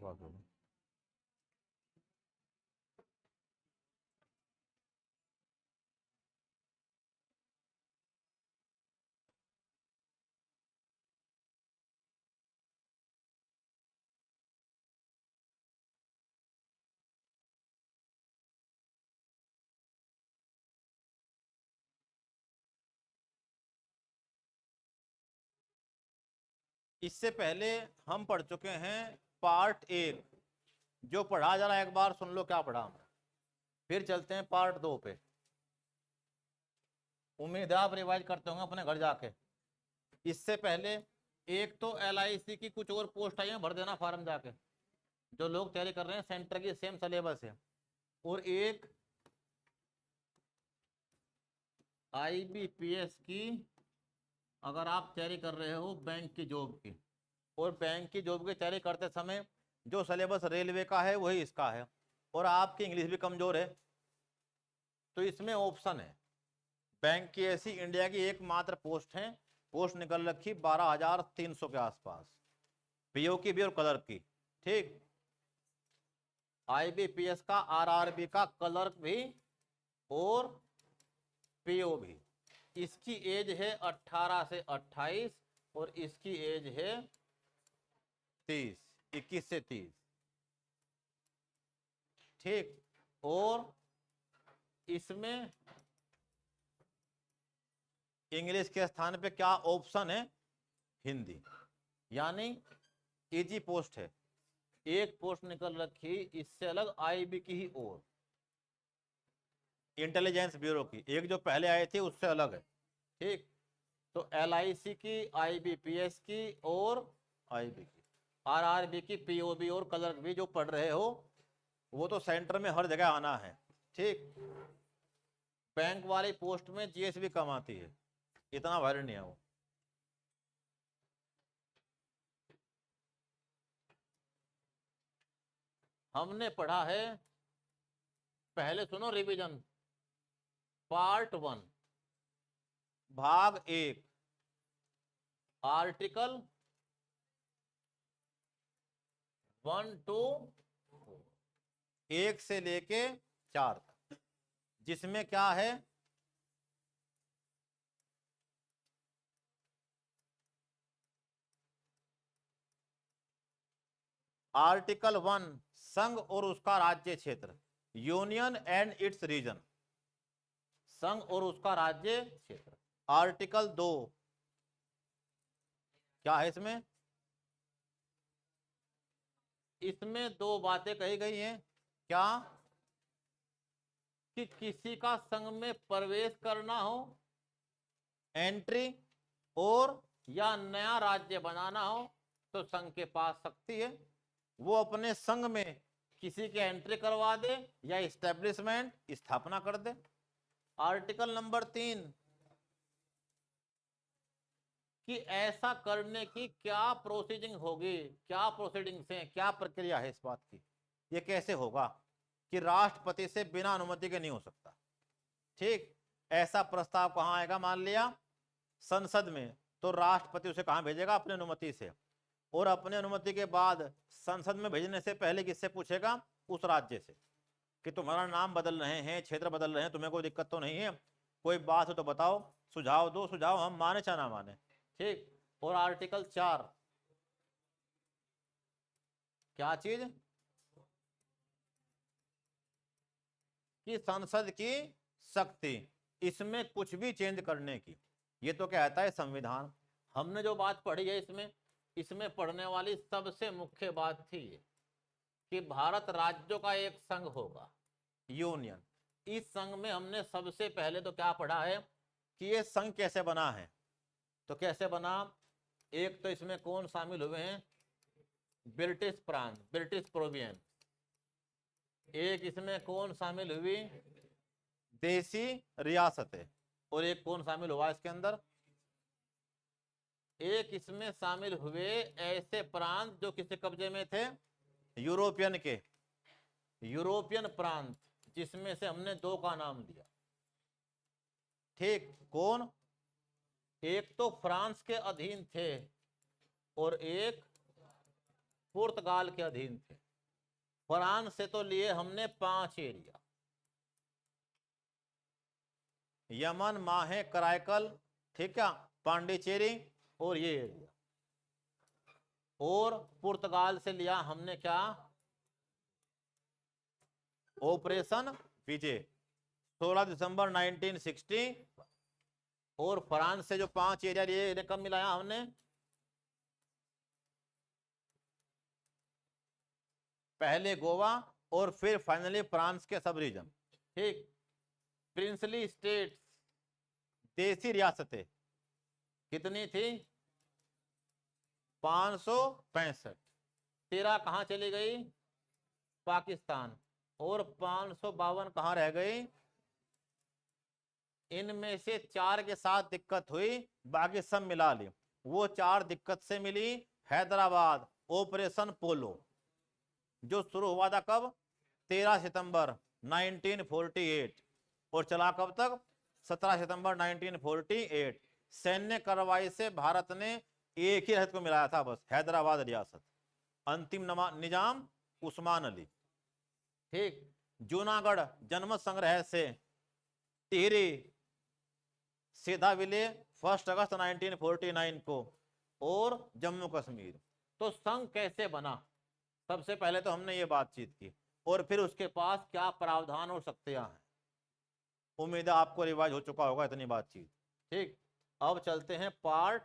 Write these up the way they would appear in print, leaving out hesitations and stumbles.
बात होगी। इससे पहले हम पढ़ चुके हैं पार्ट 1, जो पढ़ा जरा एक बार सुन लो क्या पढ़ा, फिर चलते हैं पार्ट 2 पे। उम्मीद है आप रिवाइज करते होंगे अपने घर जाके। इससे पहले एक तो LIC की कुछ और पोस्ट आई है, भर देना फॉर्म जाके, जो लोग तैयारी कर रहे हैं सेंटर की, सेम सिलेबस है। और एक IBPS की, अगर आप तैयारी कर रहे हो बैंक की जॉब की, और बैंक की जॉब की तैयारी करते समय जो सिलेबस रेलवे का है वही इसका है, और आपकी इंग्लिश भी कमजोर है, तो इसमें ऑप्शन है। बैंक की ऐसी इंडिया की एकमात्र पोस्ट है, पोस्ट निकल रखी 12,300 के आसपास, पीओ की भी और क्लर्क की। ठीक, IBPS का, RRB का, क्लर्क भी और पीओ भी। इसकी एज है 18 से 28 और इसकी एज है 30, 21 से 30। ठीक, और इसमें इंग्लिश के स्थान पे क्या ऑप्शन है? हिंदी, यानी इजी पोस्ट है। एक पोस्ट निकल रखी इससे अलग IB की ही, और इंटेलिजेंस ब्यूरो की, एक जो पहले आए थे उससे अलग है। ठीक, तो LIC की, IBPS की और IB की, RRB की, POB और क्लर्क भी जो पढ़ रहे हो वो तो सेंटर में हर जगह आना है। ठीक, बैंक वाली पोस्ट में GS भी कम आती है, इतना भारी नहीं है वो। हमने पढ़ा है, पहले सुनो रिवीजन, पार्ट 1 भाग 1, आर्टिकल 1 to 1 से लेके 4 तक, जिसमें क्या है? आर्टिकल 1 संघ और उसका राज्य क्षेत्र, यूनियन एंड इट्स रीजन, संघ और उसका राज्य क्षेत्र। आर्टिकल 2 क्या है इसमें? इसमें दो बातें कही गई हैं, क्या? कि किसी का संघ में प्रवेश करना हो, एंट्री, और या नया राज्य बनाना हो तो संघ के पास शक्ति है, वो अपने संघ में किसी के एंट्री करवा दे या इस्टेब्लिशमेंट, स्थापना कर दे। आर्टिकल नंबर 3 कि ऐसा करने की क्या प्रोसीडिंग होगी, क्या प्रोसीडिंग्स हैं, क्या प्रक्रिया है इस बात की, ये कैसे होगा कि राष्ट्रपति से बिना अनुमति के नहीं हो सकता। ठीक, ऐसा प्रस्ताव कहां आएगा? मान लिया संसद में, तो राष्ट्रपति उसे कहां भेजेगा? अपनी अनुमति से, और अपनी अनुमति के बाद संसद में भेजने से पहले किससे पूछेगा? उस राज्य से, कि तुम्हारा नाम बदल रहे हैं, क्षेत्र बदल रहे हैं, तुम्हें कोई दिक्कत तो नहीं है, कोई बात हो तो बताओ, सुझाव दो, सुझाव हम माने चाहे ना माने। ठीक, और आर्टिकल 4 क्या चीज? कि संसद की शक्ति, इसमें कुछ भी चेंज करने की, ये तो कहता है संविधान। हमने जो बात पढ़ी है इसमें पढ़ने वाली सबसे मुख्य बात थी कि भारत राज्यों का एक संघ होगा, यूनियन। इस संघ में हमने सबसे पहले तो क्या पढ़ा है कि ये संघ कैसे बना है। तो कैसे बना? एक तो इसमें कौन शामिल हुए हैं? ब्रिटिश प्रांत, ब्रिटिश प्रोविंस। एक इसमें कौन शामिल हुई? देसी रियासतें। और एक कौन शामिल हुआ इसके अंदर? एक इसमें शामिल हुए ऐसे प्रांत जो किसके कब्जे में थे? यूरोपियन के, यूरोपियन प्रांत, जिसमें से हमने दो का नाम दिया। ठीक, कौन? एक तो फ्रांस के अधीन थे और एक पुर्तगाल के अधीन थे। फ्रांस से तो लिए हमने 5 एरिया, यमन, माहे, कराइकल, ठीक है, पांडिचेरी और ये एरिया। और पुर्तगाल से लिया हमने क्या, ऑपरेशन विजय 16 दिसंबर 1960। और फ्रांस से जो 5 एरिया लिए, इन्हें कब मिलाया हमने, पहले गोवा और फिर फाइनली फ्रांस के सब रीजन, ठीक। प्रिंसली स्टेट्स, देसी रियासतें कितनी थी, 565। 13 कहां चली गई, पाकिस्तान। और 552 कहां रह गई, इनमें से 4 के साथ दिक्कत हुई, बाकी सब मिला ली। वो 4 दिक्कत से मिली, हैदराबाद, ऑपरेशन पोलो, जो शुरू हुआ था कब, 13 सितंबर 1948 और चला कब तक, 17 सितंबर 1948। सैन्य कार्रवाई से भारत ने एक ही रियासत को मिलाया था बस, हैदराबाद रियासत। अंतिम निजाम उस्मान अली, ठीक। जूनागढ़ जनमत संग्रह से टिहरी सीधा विलय 1 अगस्त 1949 को, और जम्मू कश्मीर। तो संघ कैसे बना, सबसे पहले तो हमने ये बातचीत की, और फिर उसके पास क्या प्रावधान और शक्तियां हैं। उम्मीद है आपको रिवाइज हो चुका होगा इतनी बातचीत, ठीक। अब चलते हैं पार्ट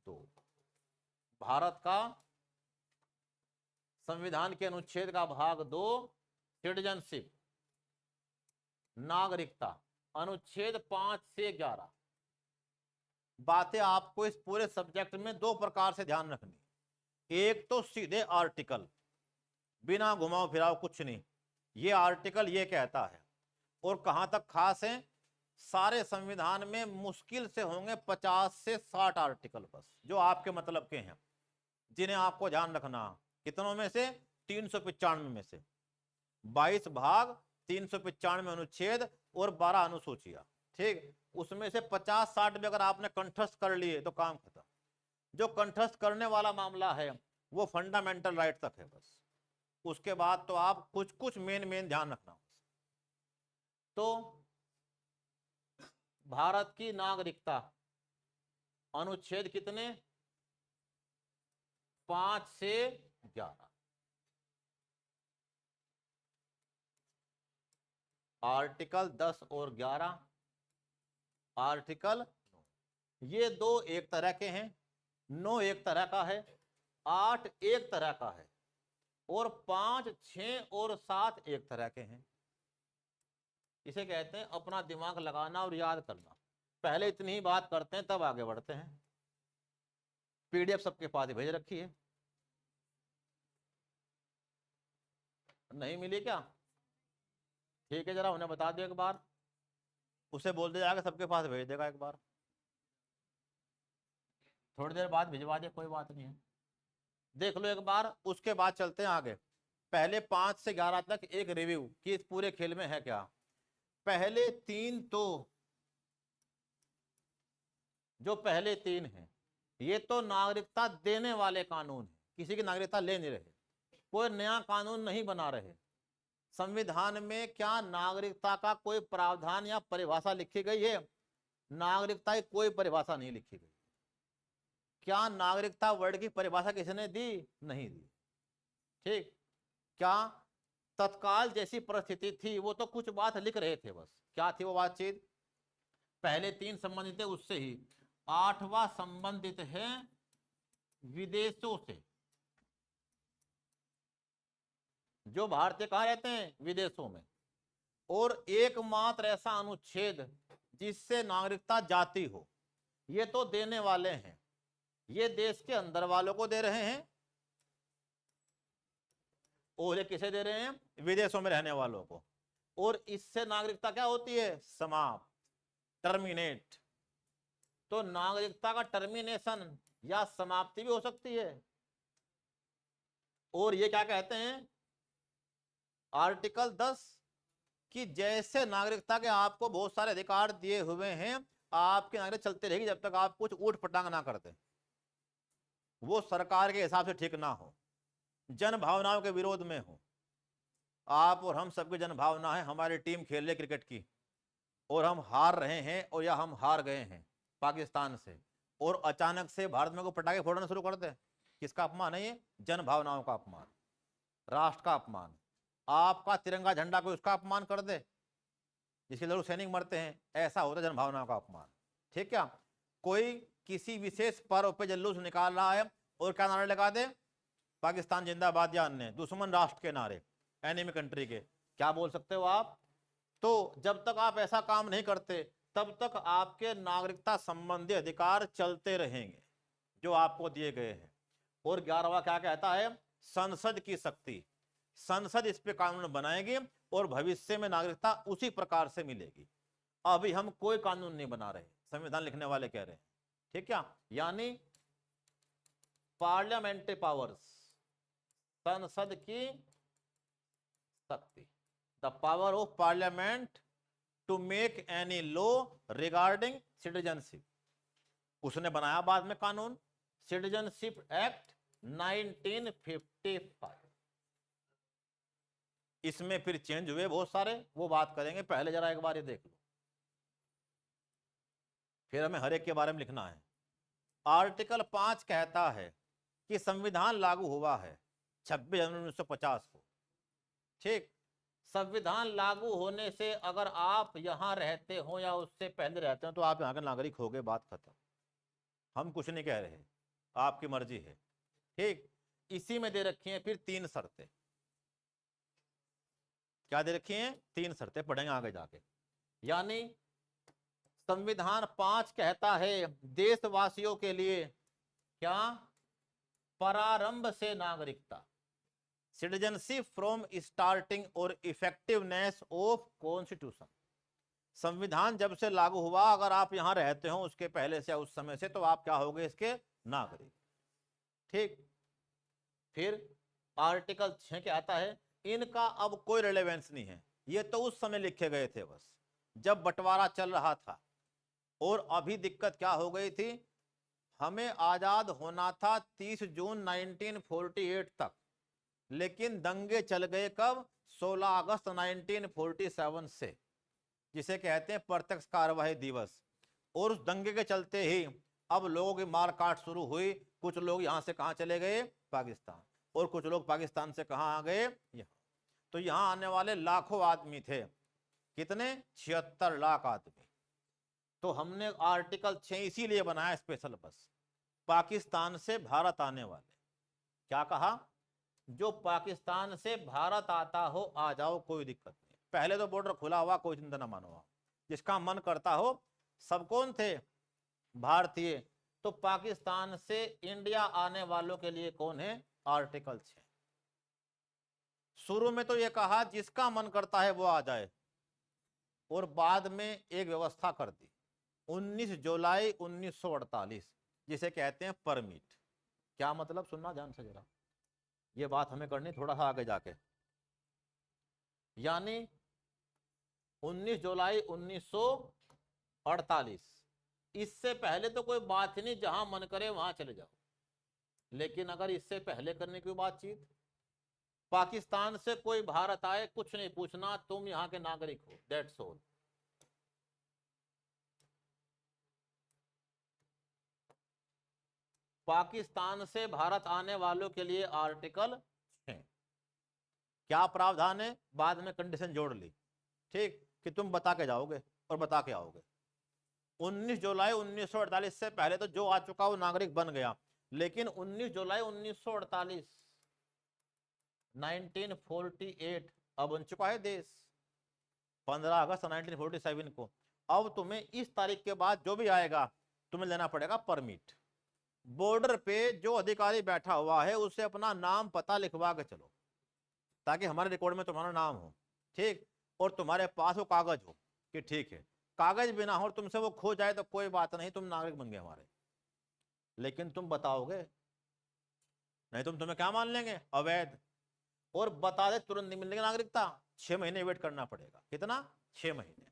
2, भारत का संविधान के अनुच्छेद का भाग 2, सिटीजनशिप, नागरिकता। अनुच्छेद 5 से 11 बातें आपको इस पूरे सब्जेक्ट में 2 प्रकार से ध्यान रखनी। एक तो सीधे आर्टिकल, बिना घुमाव फिराव कुछ नहीं, ये आर्टिकल ये कहता है। और कहां तक खास है, सारे संविधान में मुश्किल से होंगे 50 से 60 आर्टिकल बस, जो आपके मतलब के हैं, जिन्हें आपको ध्यान रखना। कितनों में से, 395 में से, 22 भाग, 395 अनुच्छेद और 12 अनुसूचियां, ठीक। उसमें से 50-60 भी अगर आपने कंठस्थ कर लिए तो काम खत्म। जो कंठस्थ करने वाला मामला है वो फंडामेंटल राइट तक है बस, उसके बाद तो आप कुछ कुछ मेन ध्यान रखना। तो भारत की नागरिकता, अनुच्छेद कितने, 5 से 11। आर्टिकल 10 और 11, आर्टिकल 9। ये 2 एक तरह के हैं, 9 एक तरह का है, 8 एक तरह का है, और 5, 6 और 7 एक तरह के हैं। इसे कहते हैं अपना दिमाग लगाना और याद करना। पहले इतनी ही बात करते हैं, तब आगे बढ़ते हैं। पीडीएफ सबके पास भेज रखी है, नहीं मिली क्या, ठीक है, जरा उन्हें बता दो एक बार, उसे बोल दे जाकर सबके पास भेज देगा एक बार, थोड़ी देर बाद भिजवा दे, कोई बात नहीं है, देख लो एक बार। उसके बाद चलते हैं आगे। पहले 5 से 11 तक एक रिव्यू कि इस पूरे खेल में है क्या। पहले 3 तो, जो पहले 3 हैं ये तो नागरिकता देने वाले कानून है, किसी की नागरिकता ले नहीं रहे, कोई नया कानून नहीं बना रहे। संविधान में क्या नागरिकता का कोई प्रावधान या परिभाषा लिखी गई है, नागरिकता की कोई परिभाषा नहीं लिखी गई। क्या नागरिकता वर्ड की परिभाषा किसने दी, नहीं दी, ठीक। क्या तत्काल जैसी परिस्थिति थी, वो तो कुछ बात लिख रहे थे बस, क्या थी वो बातचीत, पहले 3 संबंधित है उससे ही, 8वां संबंधित है विदेशों से। जो भारतीय कहाँ रहते हैं, विदेशों में। और एकमात्र ऐसा अनुच्छेद जिससे नागरिकता जाती हो, ये तो देने वाले हैं, ये देश के अंदर वालों को दे रहे हैं, और ये किसे दे रहे हैं, विदेशों में रहने वालों को। और इससे नागरिकता क्या होती है, समाप्त, टर्मिनेट। तो नागरिकता का टर्मिनेशन या समाप्ति भी हो सकती है। और ये क्या कहते हैं, आर्टिकल 10 कि जैसे नागरिकता के आपको बहुत सारे अधिकार दिए हुए हैं, आपकी नागरिकता चलती रहेगी जब तक आप कुछ ऊट पटांग ना करते, वो सरकार के हिसाब से ठीक ना हो। जन भावनाओं के विरोध में हो। आप और हम सबकी जन भावना है, हमारी टीम खेल रही क्रिकेट की और हम हार रहे हैं, और या हम हार गए हैं पाकिस्तान से, और अचानक से भारत में को पटाखे फोड़ना शुरू कर दे, किसका अपमान है ये? जन भावनाओं का अपमान, राष्ट्र का अपमान। आपका तिरंगा झंडा कोई उसका अपमान कर दे जिसके लोग सैनिक मरते हैं, ऐसा होता है जन भावनाओं का अपमान। ठीक क्या? कोई किसी विशेष पर्व पे जुलूस निकाल रहा है और क्या नारे लगा दे, पाकिस्तान जिंदाबाद या अन्य दुश्मन राष्ट्र के नारे, एनिमी कंट्री के, क्या बोल सकते हो आप? तो जब तक आप ऐसा काम नहीं करते तब तक आपके नागरिकता संबंधी अधिकार चलते रहेंगे जो आपको दिए गए हैं। और 11वां क्या कहता है? संसद की शक्ति, संसद इस पे कानून बनाएगी और भविष्य में नागरिकता उसी प्रकार से मिलेगी। अभी हम कोई कानून नहीं बना रहे, संविधान लिखने वाले कह रहे हैं। ठीक क्या? यानी पार्लियामेंट्री पावर्स, संसद की शक्ति, the power of parliament to make any law regarding citizenship. उसने बनाया बाद में कानून, सिटीजनशिप एक्ट 1955। इसमें फिर चेंज हुए बहुत सारे, वो बात करेंगे, पहले जरा एक बार ये देख लो, फिर हमें हर एक के बारे में लिखना है। आर्टिकल 5 कहता है कि संविधान लागू हुआ है 26 जनवरी 1950 को। ठीक, संविधान लागू होने से अगर आप यहां रहते हो या उससे पहले रहते हो तो आप यहां के नागरिक हो गए, बात खत्म। हम कुछ नहीं कह रहे, आपकी मर्जी है। ठीक, इसी में दे रखी है फिर 3 शर्तें। क्या दे रखी हैं? 3 शर्तें, पढ़ेंगे आगे जाके। यानी संविधान 5 कहता है देशवासियों के लिए क्या? प्रारंभ से नागरिकता, सिटीजनशिप फ्रॉम स्टार्टिंग और इफेक्टिवनेस ऑफ कॉन्स्टिट्यूशन। संविधान जब से लागू हुआ, अगर आप यहां रहते हो उसके पहले से या उस समय से, तो आप क्या होगे? इसके नागरिक। ठीक, फिर आर्टिकल 6 क्या आता है? इनका अब कोई रिलेवेंस नहीं है, ये तो उस समय लिखे गए थे बस जब बंटवारा चल रहा था। और अभी दिक्कत क्या हो गई थी? हमें आजाद होना था 30 जून 1948 तक, लेकिन दंगे चल गए कब? 16 अगस्त 1947 से, जिसे कहते हैं प्रत्यक्ष कार्यवाही दिवस। और उस दंगे के चलते ही अब लोगों की मार काट शुरू हुई। कुछ लोग यहां से कहां चले गए? पाकिस्तान, और कुछ लोग पाकिस्तान से कहां आ गए? यहां। तो यहां आने वाले लाखों आदमी थे, कितने? 76 लाख आदमी। तो हमने आर्टिकल 6 इसीलिए बनाया स्पेशल, बस पाकिस्तान से भारत आने वाले, क्या कहा? जो पाकिस्तान से भारत आता हो आ जाओ, कोई दिक्कत नहीं। पहले तो बॉर्डर खुला हुआ, कोई चिंता ना मानो, जिसका मन करता हो। सब कौन थे? भारतीय। तो पाकिस्तान से इंडिया आने वालों के लिए कौन है? आर्टिकल 6। शुरू में तो ये कहा जिसका मन करता है वो आ जाए, और बाद में एक व्यवस्था कर दी 19 जुलाई 1948, जिसे कहते हैं परमिट। क्या मतलब? सुनना ध्यान से जरा, ये बात हमें करनी थोड़ा सा आगे जाके। यानी 19 जुलाई 1948, इससे पहले तो कोई बात ही नहीं, जहां मन करे वहां चले जाओ। लेकिन अगर इससे पहले करने की बातचीत, पाकिस्तान से कोई भारत आए, कुछ नहीं पूछना, तुम यहां के नागरिक हो, दैट्स ऑल। पाकिस्तान से भारत आने वालों के लिए आर्टिकल 6। क्या प्रावधान है? बाद में कंडीशन जोड़ ली, ठीक, कि तुम बता के जाओगे और बता के आओगे। 19 जुलाई 1948 से पहले तो जो आ चुका वो नागरिक बन गया, लेकिन 19 जुलाई 1948 1948 अब बन चुका है देश, 15 अगस्त 1947 को। अब तुम्हें इस तारीख के बाद जो भी आएगा तुम्हें लेना पड़ेगा परमिट। बॉर्डर पे जो अधिकारी बैठा हुआ है उसे अपना नाम पता लिखवा के चलो, ताकि हमारे रिकॉर्ड में तुम्हारा नाम हो, ठीक, और तुम्हारे पास वो कागज हो कि ठीक है। कागज बिना हो तुमसे वो खो जाए तो कोई बात नहीं, तुम नागरिक बन गए हमारे, लेकिन तुम बताओगे नहीं, तुम्हें क्या मान लेंगे? अवैध। और बता दे तुरंत नहीं मिलेगी नागरिकता, 6 महीने वेट करना पड़ेगा। कितना? 6 महीने।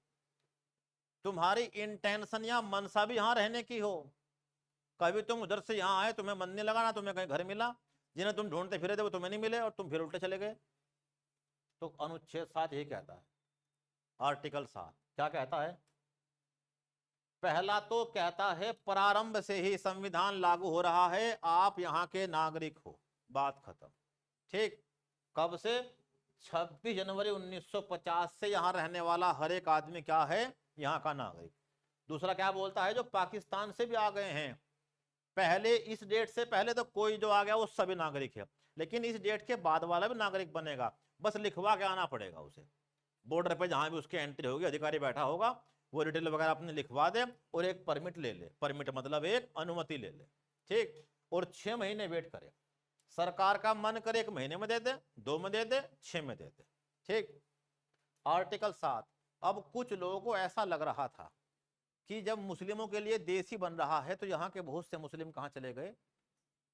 तुम्हारी इंटेंशन या मनसा भी यहां रहने की हो, कभी तुम उधर से यहां आए, तुम्हें मन नहीं लगा ना, तुम्हें कहीं घर मिला, जिन्हें तुम ढूंढते फिरे थे वो तुम्हें नहीं मिले और तुम फिर उल्टे चले गए। तो अनुच्छेद 7 यही कहता है, आर्टिकल 7 क्या कहता है? पहला तो कहता है प्रारंभ से ही संविधान लागू हो रहा है, आप यहाँ के नागरिक हो, बात खत्म। ठीक, कब से? 26 जनवरी 1950 से यहाँ रहने वाला हर एक आदमी क्या है? यहाँ का नागरिक। दूसरा क्या बोलता है? जो पाकिस्तान से भी आ गए हैं पहले, इस डेट से पहले तो कोई जो आ गया वो सभी नागरिक है, लेकिन इस डेट के बाद वाला भी नागरिक बनेगा, बस लिखवा के आना पड़ेगा उसे। बॉर्डर पे जहां भी उसकी एंट्री होगी, अधिकारी बैठा होगा, वो डिटेल वगैरह अपने लिखवा दे और एक परमिट ले ले। परमिट मतलब एक अनुमति ले ले, ठीक, और 6 महीने वेट करे। सरकार का मन करे 1 महीने में दे दे, 2 में दे दे, 6 में दे दे, ठीक। आर्टिकल 7। अब कुछ लोगों को ऐसा लग रहा था कि जब मुस्लिमों के लिए देश ही बन रहा है तो यहाँ के बहुत से मुस्लिम कहाँ चले गए?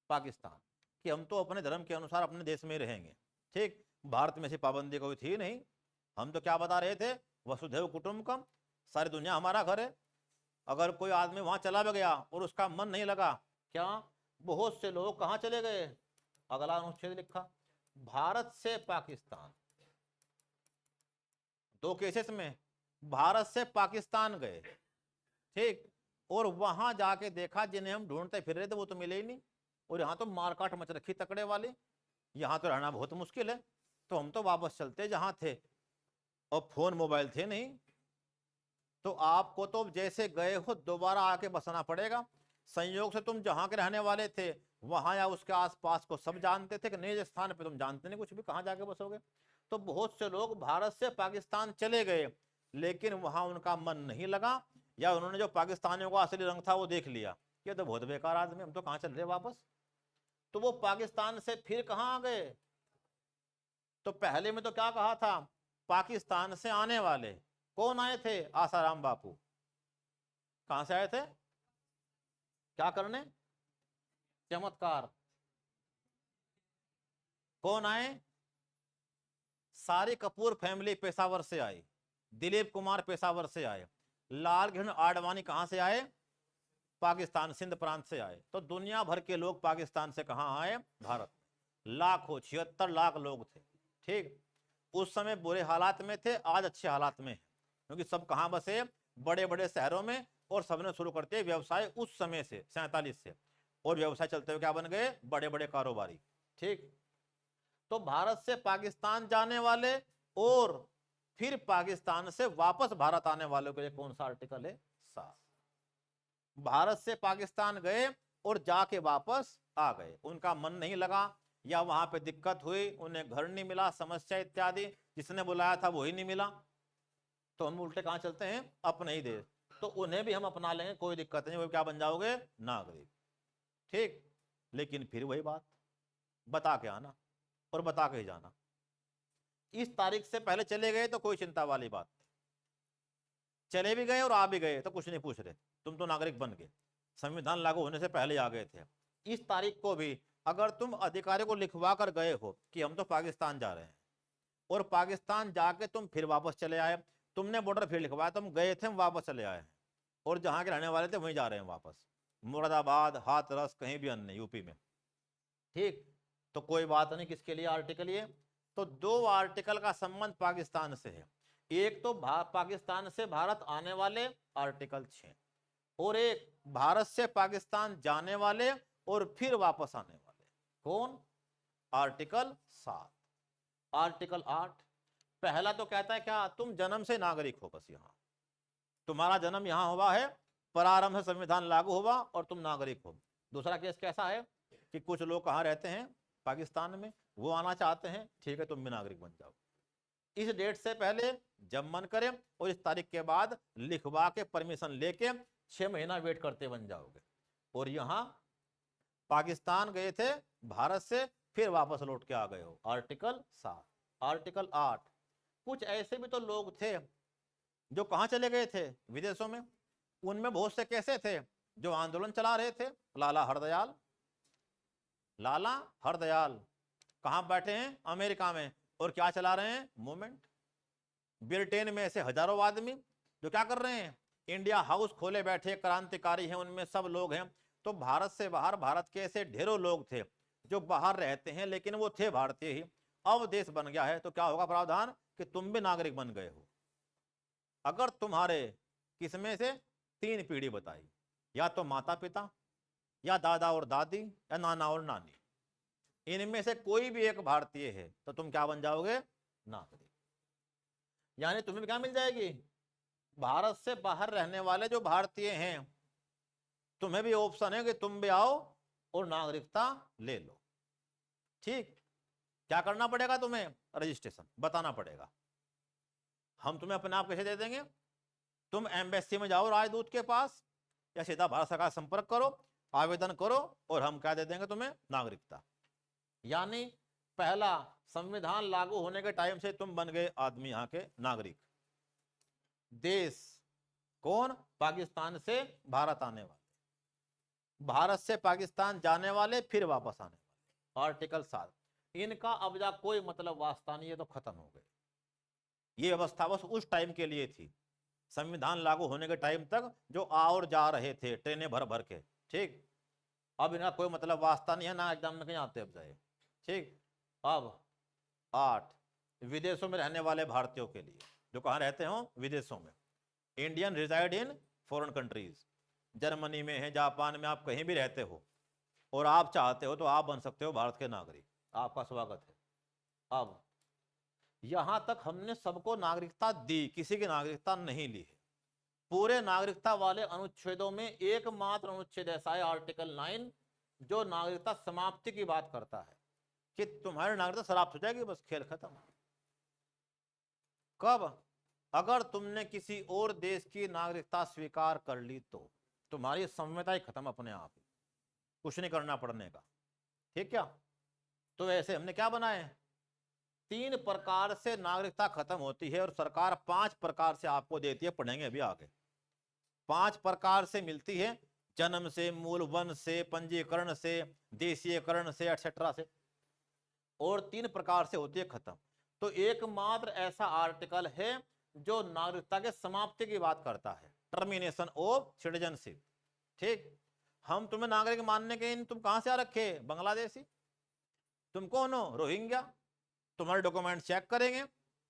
पाकिस्तान, कि हम तो अपने धर्म के अनुसार अपने देश में रहेंगे, ठीक। भारत में से पाबंदी कोई थी नहीं, हम तो क्या बता रहे थे? वसुधैव कुटुंबकम, सारी दुनिया हमारा घर है। अगर कोई आदमी वहां चला भी गया और उसका मन नहीं लगा, क्या बहुत से लोग कहाँ चले गए? अगला अनुच्छेद लिखा, भारत से पाकिस्तान। 2 केसेस में भारत से पाकिस्तान गए, ठीक, और वहां जाके देखा जिन्हें हम ढूंढते फिर रहे थे वो तो मिले ही नहीं, और यहाँ तो मारकाट मच रखी तकड़े वाली, यहाँ तो रहना बहुत मुश्किल है, तो हम तो वापस चलते जहां थे, और फोन मोबाइल थे नहीं, तो आपको तो जैसे गए हो दोबारा आके बसना पड़ेगा। संयोग से तुम जहां के रहने वाले थे वहां या उसके आसपास को सब जानते थे कि निज स्थान पे तुम जानते नहीं कुछ भी, कहां जाके बसोगे। तो बहुत से लोग भारत से पाकिस्तान चले गए, लेकिन वहां उनका मन नहीं लगा, या उन्होंने जो पाकिस्तानियों का असली रंग था वो देख लिया, ये तो बहुत बेकार आदमी, हम तो कहां चल रहे वापस। तो वो पाकिस्तान से फिर कहां आ गए? तो पहले में तो क्या कहा था? पाकिस्तान से आने वाले कौन आए थे? आसाराम बापू। कहां से आए थे? क्या करने? चमत्कार। कौन आए? सारी कपूर फैमिली पेशावर से आई, दिलीप कुमार पेशावर से आए, लालकृष्ण आडवाणी कहां से आए? पाकिस्तान सिंध प्रांत से आए। तो दुनिया भर के लोग पाकिस्तान से कहां आए? भारत। लाखों, 76 लाख लोग थे, ठीक। उस समय बुरे हालात में थे, आज अच्छे हालात में है, क्योंकि सब कहां बसे? बड़े बड़े शहरों में, और सबने शुरू करते व्यवसाय उस समय से 47 से, और व्यवसाय चलते हुए क्या बन गए? बड़े बड़े कारोबारी, ठीक। तो भारत से पाकिस्तान जाने वाले और फिर पाकिस्तान से वापस भारत आने वालों के लिए कौन सा आर्टिकल है? 7। भारत से पाकिस्तान गए और जाके वापस आ गए, उनका मन नहीं लगा या वहां पे दिक्कत हुई, उन्हें घर नहीं मिला, समस्या इत्यादि, जिसने बुलाया था वही नहीं मिला, तो हम उल्टे कहां चलते हैं? अपने ही देश। तो उन्हें भी हम अपना लेंगे, कोई दिक्कत नहीं, वो क्या बन जाओगे? नागरिक, ठीक। लेकिन फिर वही बात, बता के आना और बता के ही जाना। इस तारीख से पहले चले गए तो कोई चिंता वाली बात नहीं, चले भी गए और आ भी गए तो कुछ नहीं पूछ रहे, तुम तो नागरिक बन गए, संविधान लागू होने से पहले आ गए थे। इस तारीख को भी अगर तुम अधिकारी को लिखवा कर गए हो कि हम तो पाकिस्तान जा रहे हैं, और पाकिस्तान जाके तुम फिर वापस चले आए, तुमने बॉर्डर फिर लिखवाया, तुम गए थे वापस चले आए हैं, और जहां के रहने वाले थे वहीं जा रहे हैं वापस, मुरादाबाद, हाथरस, कहीं भी अन्य यूपी में, ठीक। तो कोई बात नहीं, किसके लिए आर्टिकल ये? तो 2 आर्टिकल का संबंध पाकिस्तान से है, एक तो पाकिस्तान से भारत आने वाले आर्टिकल 6, और एक भारत से पाकिस्तान जाने वाले और फिर वापस आने वाले, कौन? आर्टिकल 7। आर्टिकल 8 पहला तो कहता है क्या? तुम जन्म से नागरिक हो, बस यहां तुम्हारा जन्म यहां हुआ है, प्रारंभ से संविधान लागू हुआ और तुम नागरिक हो। दूसरा केस कैसा है कि कुछ लोग कहां रहते हैं? पाकिस्तान में, वो आना चाहते हैं, ठीक है, तुम भी नागरिक बन जाओ, इस डेट से पहले जब मन करे, और इस तारीख के बाद लिखवा के परमिशन लेके 6 महीना वेट करते बन जाओगे। और यहां पाकिस्तान गए थे भारत से, फिर वापस लौट के आ गए हो, आर्टिकल 7। आर्टिकल 8 कुछ ऐसे भी तो लोग थे जो कहां चले गए थे? विदेशों में। उनमें बहुत से कैसे थे जो आंदोलन चला रहे थे, लाला हरदयाल। लाला हरदयाल कहां बैठे हैं? अमेरिका में, और क्या चला रहे हैं? मूवमेंट। ब्रिटेन में ऐसे हजारों आदमी जो क्या कर रहे हैं? इंडिया हाउस खोले बैठे क्रांतिकारी हैं, उनमें सब लोग हैं। तो भारत से बाहर भारत के ऐसे ढेरों लोग थे जो बाहर रहते हैं लेकिन वो थे भारतीय ही, अब देश बन गया है तो क्या होगा प्रावधान कि तुम भी नागरिक बन गए हो अगर तुम्हारे किसमें से 3 पीढ़ी बताई, या तो माता पिता, या दादा और दादी, या नाना और नानी, इनमें से कोई भी एक भारतीय है तो तुम क्या बन जाओगे? नागरिक। यानी तुम्हें क्या मिल जाएगी? भारत से बाहर रहने वाले जो भारतीय हैं, तुम्हें भी ऑप्शन है कि तुम भी आओ और नागरिकता ले लो। ठीक, क्या करना पड़ेगा तुम्हें? रजिस्ट्रेशन बताना पड़ेगा। हम तुम्हें अपने आप कैसे दे देंगे? तुम एम्बेसी में जाओ राजदूत के पास, या सीधा भारत सरकार संपर्क करो, आवेदन करो, और हम क्या दे देंगे तुम्हें? नागरिकता। यानी पहला, संविधान लागू होने के टाइम से तुम बन गए आदमी यहाँ के नागरिक। देश कौन? पाकिस्तान से भारत आने वाले, भारत से पाकिस्तान जाने वाले, फिर वापस आने वाले। आर्टिकल 7, इनका अब जा कोई मतलब वास्ता नहीं है, तो खत्म हो गए। ये व्यवस्था बस उस टाइम के लिए थी, संविधान लागू होने के टाइम तक जो आ और जा रहे थे ट्रेनें भर भर के। ठीक, अब इनका कोई मतलब वास्ता नहीं है, ना एग्जाम में कहीं आते अब जाए। ठीक, अब 8, विदेशों में रहने वाले भारतीयों के लिए, जो कहाँ रहते हो? विदेशों में। Indian reside in foreign countries, Germany में है, जापान में, आप कहीं भी रहते हो और आप चाहते हो तो आप बन सकते हो भारत के नागरिक, आपका स्वागत है। अब यहां तक हमने सबको नागरिकता दी, किसी की नागरिकता नहीं ली है। पूरे नागरिकता वाले अनुच्छेदों में एकमात्र अनुच्छेद ऐसा है, आर्टिकल 9, जो नागरिकता समाप्ति की बात करता है कि तुम्हारी नागरिकता समाप्त हो जाएगी, बस खेल खत्म। कब? अगर तुमने किसी और देश की नागरिकता स्वीकार कर ली तो तुम्हारी संविदा ही खत्म अपने आप ही, कुछ नहीं करना पड़ने का। ठीक, क्या? तो ऐसे हमने क्या बनाए? 3 प्रकार से नागरिकता खत्म होती है, और सरकार 5 प्रकार से आपको देती है, पढ़ेंगे अभी आगे। 5 प्रकार से मिलती है, जन्म से, मूल वंश से, पंजीकरण से, देशीयकरण से, एक्सेट्रा से, और 3 प्रकार से होती है खत्म। तो एकमात्र ऐसा आर्टिकल है जो नागरिकता के समाप्ति की बात करता है, टर्मिनेशन ऑफ सिटीजनशिप। ठीक, हम तुम्हें नागरिक मानने के तुम कहां से आ रखे? बांग्लादेशी। तुम कौन हो? रोहिंग्या। तुम्हारे डॉक्यूमेंट चेक करेंगे,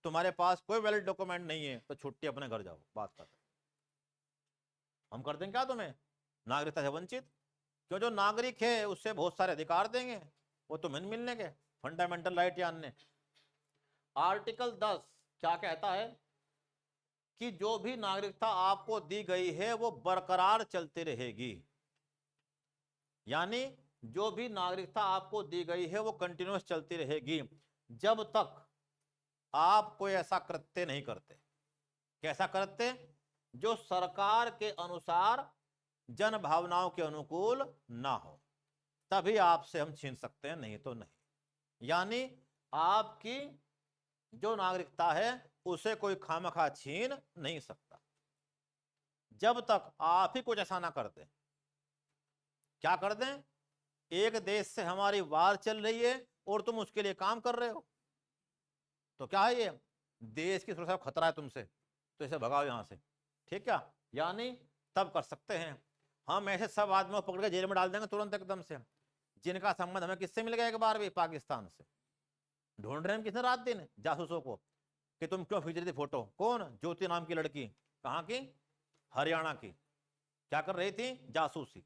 तुम्हारे पास कोई वैलिड डॉक्यूमेंट नहीं है तो छुट्टी, अपने घर जाओ, बात कर। हम कर देंगे क्या तुम्हें? नागरिकता से वंचित। क्यों? जो नागरिक है उससे बहुत सारे अधिकार देंगे, वो तुम्हें मिलने के, फंडामेंटल राइट या अन्य। आर्टिकल 10 क्या कहता है कि जो भी नागरिकता आपको दी गई है वो बरकरार चलती रहेगी। यानी जो भी नागरिकता आपको दी गई है वो कंटिन्यूअस चलती रहेगी, जब तक आप कोई ऐसा कृत्य नहीं करते। कैसा कृत्य? जो सरकार के अनुसार जन भावनाओं के अनुकूल ना हो, तभी आपसे हम छीन सकते हैं, नहीं तो नहीं। यानी आपकी जो नागरिकता है उसे कोई खामखा छीन नहीं सकता, जब तक आप ही कुछ ऐसा ना कर दें। क्या कर दें? एक देश से हमारी वार चल रही है और तुम उसके लिए काम कर रहे हो, तो क्या है? ये देश की सुरक्षा खतरा है तुमसे, तो इसे भगाओ यहां से। ठीक, क्या? यानी तब कर सकते हैं हम ऐसे सब आदमियों को पकड़ के जेल में डाल देंगे तुरंत एकदम से, जिनका संबंध हमें किससे मिल गया? एक बार भी पाकिस्तान से। ढूंढ रहे हैं किसने रात दिन? जासूसों को, कि तुम क्यों खींच रही थी फोटो। कौन? ज्योति नाम की लड़की, कहाँ की? हरियाणा की। क्या कर रही थी? जासूसी।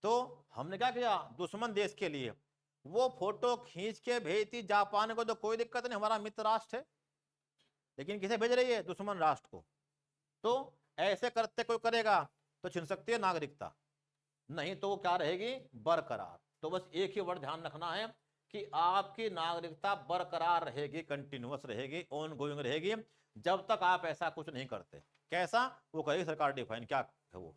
तो हमने क्या किया? दुश्मन देश के लिए वो फोटो खींच के भेजती जापान को, तो कोई दिक्कत नहीं, हमारा मित्र राष्ट्र है। लेकिन किसे भेज रही है? दुश्मन राष्ट्र को। तो ऐसे करते कोई करेगा तो छिन सकती है नागरिकता, नहीं तो वो क्या रहेगी? बरकरार। तो बस एक ही वर्ड ध्यान रखना है कि आपकी नागरिकता बरकरार रहेगी, कंटिन्यूअस रहेगी, ऑन गोइंग रहेगी, जब तक आप ऐसा कुछ नहीं करते। कैसा? वो कहेगी सरकार डिफाइन, क्या है वो?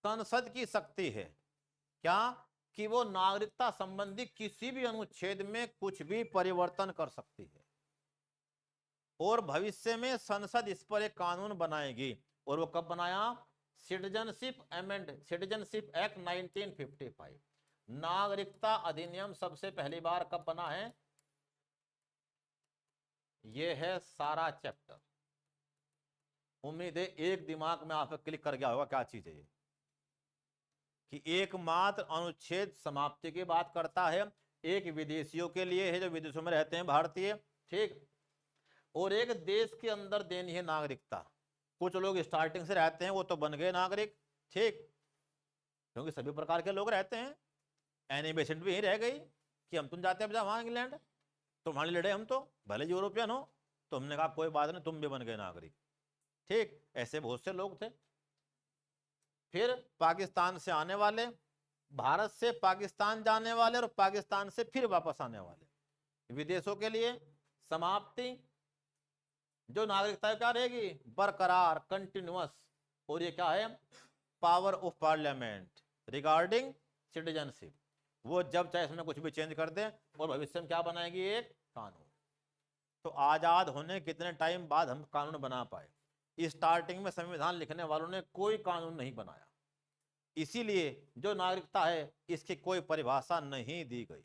संसद की शक्ति है क्या? कि वो नागरिकता संबंधी किसी भी अनुच्छेद में कुछ भी परिवर्तन कर सकती है, और भविष्य में संसद इस पर एक कानून बनाएगी। और वो कब बनाया? सिटीजनशिप एक्ट 1955, नागरिकता अधिनियम सबसे पहली बार कब बना है? ये है सारा चैप्टर। उम्मीद है एक दिमाग में आपका क्लिक कर गया होगा क्या चीज है ये। कि एकमात्र अनुच्छेद समाप्ति की बात करता है, एक विदेशियों के लिए है जो विदेशों में रहते हैं भारतीय, ठीक, और एक देश के अंदर देनी है नागरिकता। कुछ लोग स्टार्टिंग से रहते हैं वो तो बन गए नागरिक, ठीक, क्योंकि सभी प्रकार के लोग रहते हैं। एनी बेसेंट भी यही रह गई कि हम तुम जाते हैं वहां इंग्लैंड, तुम्हारे लड़े हम तो भले यूरोपियन हो, तो हमने कहा कोई बात नहीं, तुम भी बन गए नागरिक, ठीक। ऐसे बहुत से लोग थे। फिर पाकिस्तान से आने वाले, भारत से पाकिस्तान जाने वाले और पाकिस्तान से फिर वापस आने वाले, विदेशों के लिए समाप्ति। जो नागरिकता क्या रहेगी, बरकरार, कंटिन्यूअस। और ये क्या है, power of parliament regarding citizenship, वो जब चाहे इसमें कुछ भी चेंज कर दे और भविष्य में क्या बनाएगी, एक कानून। तो आजाद होने कितने टाइम बाद हम कानून बना पाए। स्टार्टिंग में संविधान लिखने वालों ने कोई कानून नहीं बनाया, इसीलिए जो नागरिकता है इसकी कोई परिभाषा नहीं दी गई।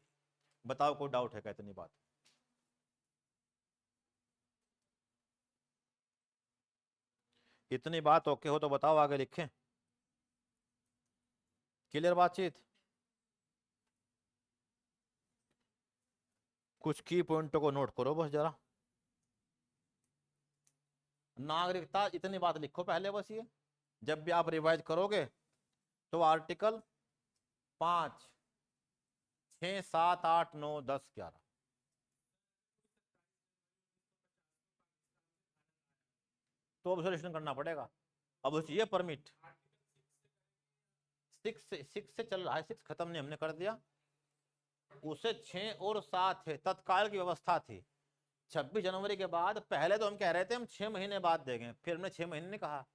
बताओ कोई डाउट है क्या इतनी बात? इतनी बात ओके हो तो बताओ, आगे लिखें। क्लियर बातचीत? कुछ की पॉइंटों को नोट करो बस जरा। नागरिकता इतनी बात लिखो पहले बस, ये जब भी आप रिवाइज करोगे तो आर्टिकल 5, 6, 7, 8, 9, 10, 11 तो ऑब्जर्वेशन करना पड़ेगा। अब उस ये परमिट 6 से चल रहा है, 6 खत्म नहीं हमने कर दिया, उसे 6 और 7 है, तत्काल की व्यवस्था थी। 26 जनवरी के बाद पहले तो हम कह रहे थे हम 6 महीने बाद देंगे, फिर हमने 6 महीने नहीं कहा,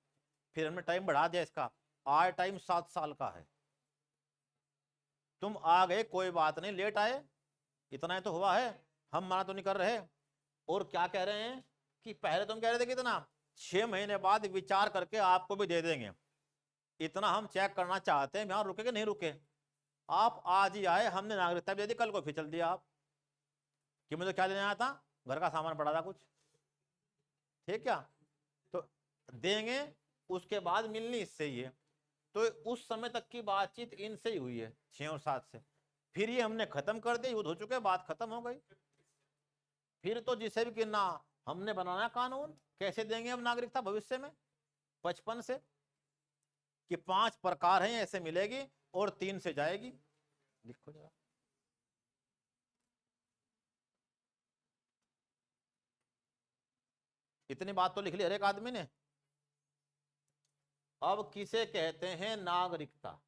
फिर हमने टाइम बढ़ा दिया इसका, आज टाइम 7 साल का है। तुम आ गए कोई बात नहीं, लेट आए, इतना ही तो हुआ है, हम मना तो नहीं कर रहे। और क्या कह रहे हैं कि पहले तुम कह रहे थे कितना, 6 महीने बाद विचार करके आपको भी दे देंगे, इतना हम चेक करना चाहते हैं यहां रुके कि नहीं रुके। आप आज ही आए, हमने नागरिकता दे दी, कल को फिर चल दिया आप कि मुझे क्या लेना आया था, घर का सामान पड़ा था कुछ, ठीक क्या, तो देंगे, उसके बाद मिलनी इससे ही है। तो उस समय तक की बातचीत इनसे ही हुई है, 6 और 7 से, फिर ये हमने खत्म कर दिया, युद्ध हो चुके, बात खत्म हो गई। फिर तो जिसे भी गिनना, हमने बनाना कानून, कैसे देंगे हम नागरिकता भविष्य में 55 से, कि 5 प्रकार हैं ऐसे मिलेगी और 3 से जाएगी। लिखो जरा, इतनी बात तो लिख ली हर एक आदमी ने। अब किसे कहते हैं नागरिकता?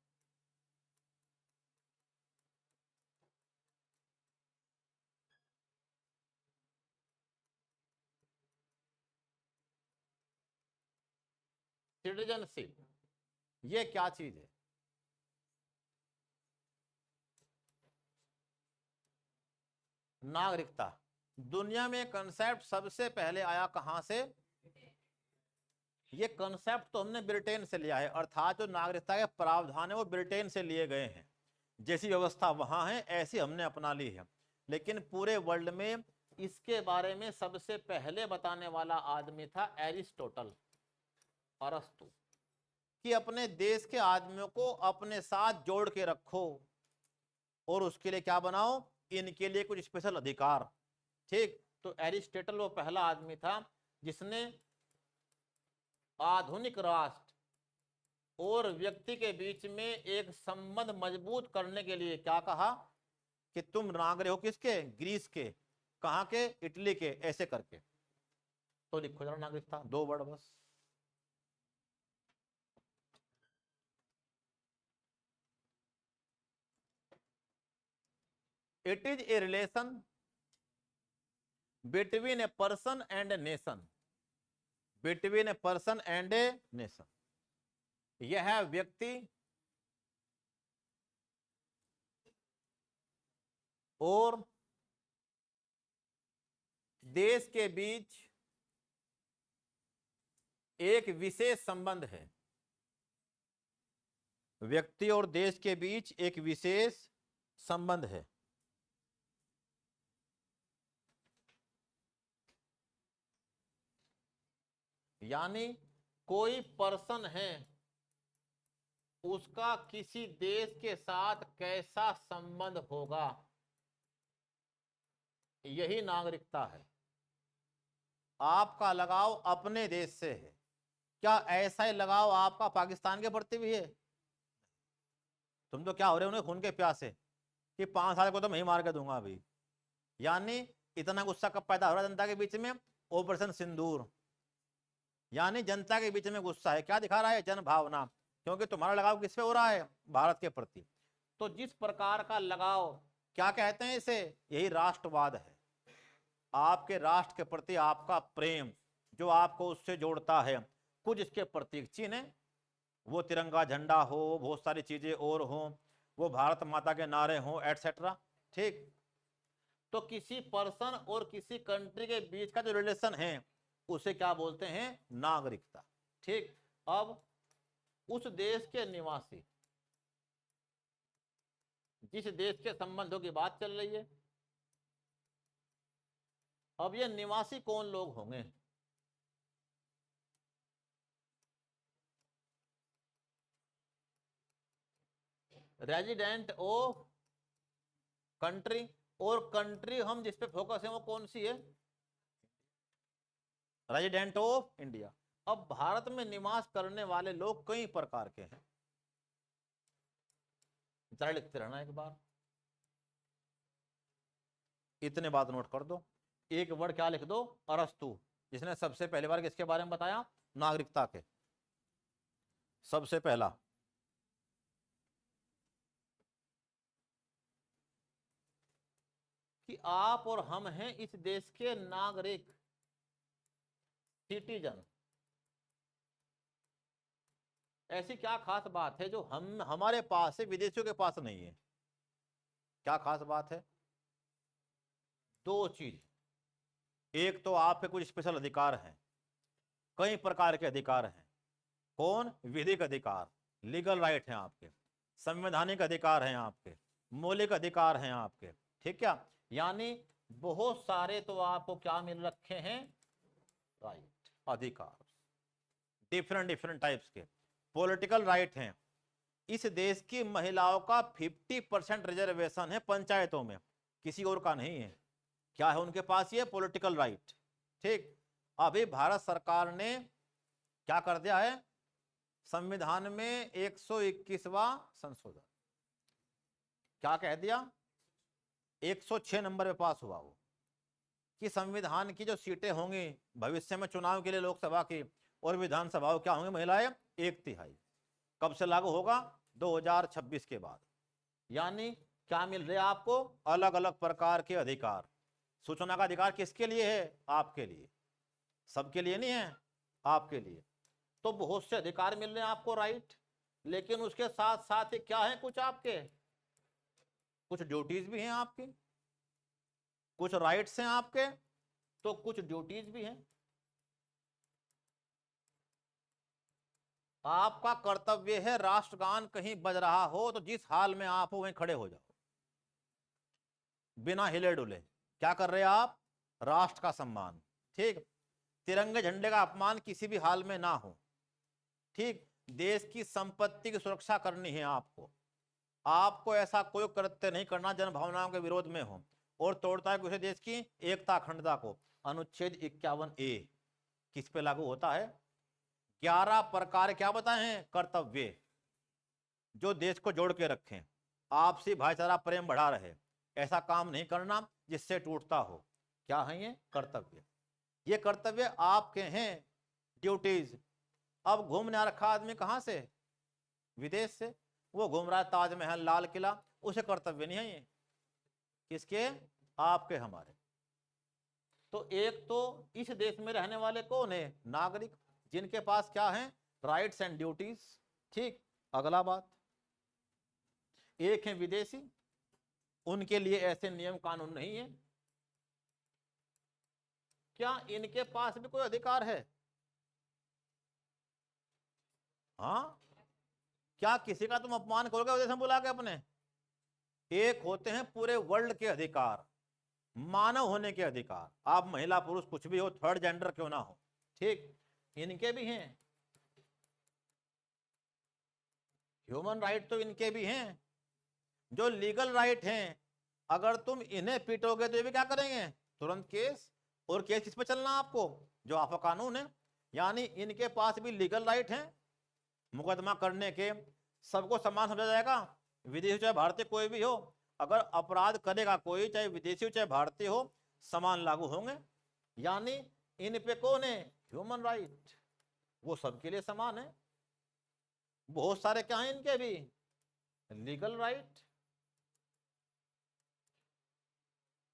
सिटीजनशिप, ये क्या चीज है? नागरिकता, दुनिया में कंसेप्ट सबसे पहले आया कहां से? ये कंसेप्ट तो हमने ब्रिटेन से लिया है, अर्थात जो नागरिकता के प्रावधान है वो ब्रिटेन से लिए गए हैं, जैसी व्यवस्था वहां है ऐसी हमने अपना ली है। लेकिन पूरे वर्ल्ड में इसके बारे में सबसे पहले बताने वाला आदमी था एरिस्टोटल, अरस्तु, कि अपने देश के आदमियों को अपने साथ जोड़ के रखो और उसके लिए क्या बनाओ, इनके लिए कुछ स्पेशल अधिकार, ठीक। तो एरिस्टोटल वो पहला आदमी था जिसने आधुनिक राष्ट्र और व्यक्ति के बीच में एक संबंध मजबूत करने के लिए क्या कहा कि तुम नागरिक हो किसके, ग्रीस के, कहां के, इटली के, ऐसे करके। तो लिखो जरा नागरिकता, 2 वर्ड बस। It is a relation between a person and a nation, between a person and a nation, यह व्यक्ति और देश के बीच एक विशेष संबंध है, व्यक्ति और देश के बीच एक विशेष संबंध है। यानी कोई पर्सन है उसका किसी देश के साथ कैसा संबंध होगा, यही नागरिकता है। आपका लगाव अपने देश से है, क्या ऐसा ही लगाव आपका पाकिस्तान के प्रति भी है? तुम तो क्या हो रहे हो, उन्हें खून के प्यासे कि 5 साल को तो मैं ही मार के दूंगा अभी। यानी इतना गुस्सा कब पैदा हो रहा है जनता के बीच में? ऑपरेशन सिंदूर, यानी जनता के बीच में गुस्सा है। क्या दिखा रहा है? जन भावना, क्योंकि तुम्हारा लगाव किस पे हो रहा है? भारत के प्रति। तो जिस प्रकार का लगाव, क्या कहते हैं इसे? यही राष्ट्रवाद है। आपके राष्ट्र के प्रति आपका प्रेम जो आपको उससे जोड़ता है। कुछ इसके प्रतीक चिन्ह है, वो तिरंगा झंडा हो, बहुत सारी चीजें और हो, वो भारत माता के नारे हो, एटसेट्रा। ठीक, तो किसी पर्सन और किसी कंट्री के बीच का जो रिलेशन है उसे क्या बोलते हैं? नागरिकता। ठीक, अब उस देश के निवासी, जिस देश के संबंधों की बात चल रही है, अब ये निवासी कौन लोग होंगे? रेजिडेंट ऑफ कंट्री, और कंट्री हम जिस पे फोकस है वो कौन सी है? Resident of India. अब भारत में निवास करने वाले लोग कई प्रकार के हैं, जरा लिखते रहना एक बार, इतने बात नोट कर दो। एक वर्ड क्या लिख दो? अरस्तु, जिसने सबसे पहली बार किसके बारे में बताया? नागरिकता के। सबसे पहला कि आप और हम हैं इस देश के नागरिक, सिटीजन। ऐसी क्या खास बात है जो हम हमारे पास है, विदेशियों के पास नहीं है? क्या खास बात है? दो चीज, एक तो आप पे कुछ स्पेशल अधिकार हैं, कई प्रकार के अधिकार हैं। कौन? विधिक अधिकार, लीगल राइट हैं आपके, संवैधानिक अधिकार हैं आपके, मौलिक अधिकार हैं आपके। ठीक क्या? यानी बहुत सारे तो आपको क्या मिल रखे हैं? राइट, अधिकार, डिफरेंट डिफरेंट टाइप्स के। पॉलिटिकल राइट हैं। इस देश की महिलाओं का 50% रिजर्वेशन है पंचायतों में, किसी और का नहीं है। क्या है उनके पास? ये पॉलिटिकल राइट। ठीक, अभी भारत सरकार ने क्या कर दिया है? संविधान में 121वां संशोधन, क्या कह दिया? 106 नंबर पे पास हुआ वो, कि संविधान की जो सीटें होंगी भविष्य में चुनाव के लिए लोकसभा की और विधानसभाओं क्या होंगी? महिलाएं 1/3। कब से लागू होगा? 2026 के बाद। यानी क्या मिल रहा है आपको? अलग अलग प्रकार के अधिकार। सूचना का अधिकार किसके लिए है? आपके लिए, सबके लिए नहीं है, आपके लिए। तो बहुत से अधिकार मिल रहे हैं आपको, राइट, लेकिन उसके साथ साथ ही क्या है? कुछ आपके कुछ ड्यूटीज भी हैं आपकी, कुछ राइट्स हैं आपके, तो कुछ ड्यूटीज भी हैं। आपका कर्तव्य है, राष्ट्रगान कहीं बज रहा हो तो जिस हाल में आप हो वहीं खड़े हो जाओ, बिना हिले डुले। क्या कर रहे हैं आप? राष्ट्र का सम्मान। ठीक, तिरंगे झंडे का अपमान किसी भी हाल में ना हो। ठीक, देश की संपत्ति की सुरक्षा करनी है आपको। आपको ऐसा कोई कृत्य नहीं करना जन भावनाओं के विरोध में हो और तोड़ता है किसी देश की एकता अखंडता को। अनुच्छेद 51A किस पे लागू होता है? 11 प्रकार क्या बताए हैं? कर्तव्य, जो देश को जोड़ के रखें, आपसी भाईचारा प्रेम बढ़ा रहे, ऐसा काम नहीं करना जिससे टूटता हो। क्या है ये? कर्तव्य। ये कर्तव्य आपके हैं, ड्यूटीज। अब घूमने आ रखा आदमी कहां से? विदेश से, वो घूम रहा है ताजमहल, लाल किला, उसे कर्तव्य नहीं है ये। किसके? आपके, हमारे। तो एक तो इस देश में रहने वाले कौन है? नागरिक, जिनके पास क्या है? Rights and duties. ठीक, अगला बात, एक है विदेशी, उनके लिए ऐसे नियम कानून नहीं है। क्या इनके पास भी कोई अधिकार है? हाँ, क्या किसी का तुम अपमान करोगे विदेश में बुला के अपने? एक होते हैं पूरे वर्ल्ड के अधिकार, मानव होने के अधिकार। आप महिला पुरुष कुछ भी हो, थर्ड जेंडर क्यों ना हो, ठीक, इनके भी हैं। ह्यूमन राइट तो इनके भी हैं, जो लीगल राइट हैं, अगर तुम इन्हें पीटोगे तो ये भी क्या करेंगे, तुरंत केस। और केस किस पे चलना आपको, जो आपका कानून है। यानी इनके पास भी लीगल राइट है मुकदमा करने के, सबको समान समझा जाएगा, विदेशी चाहे भारतीय कोई भी हो, अगर अपराध करेगा कोई, चाहे विदेशी हो चाहे भारतीय हो, समान लागू होंगे। यानी इन पे कौन है, ह्यूमन राइट, वो सबके लिए समान है। बहुत सारे क्या हैं इनके भी, लीगल राइट,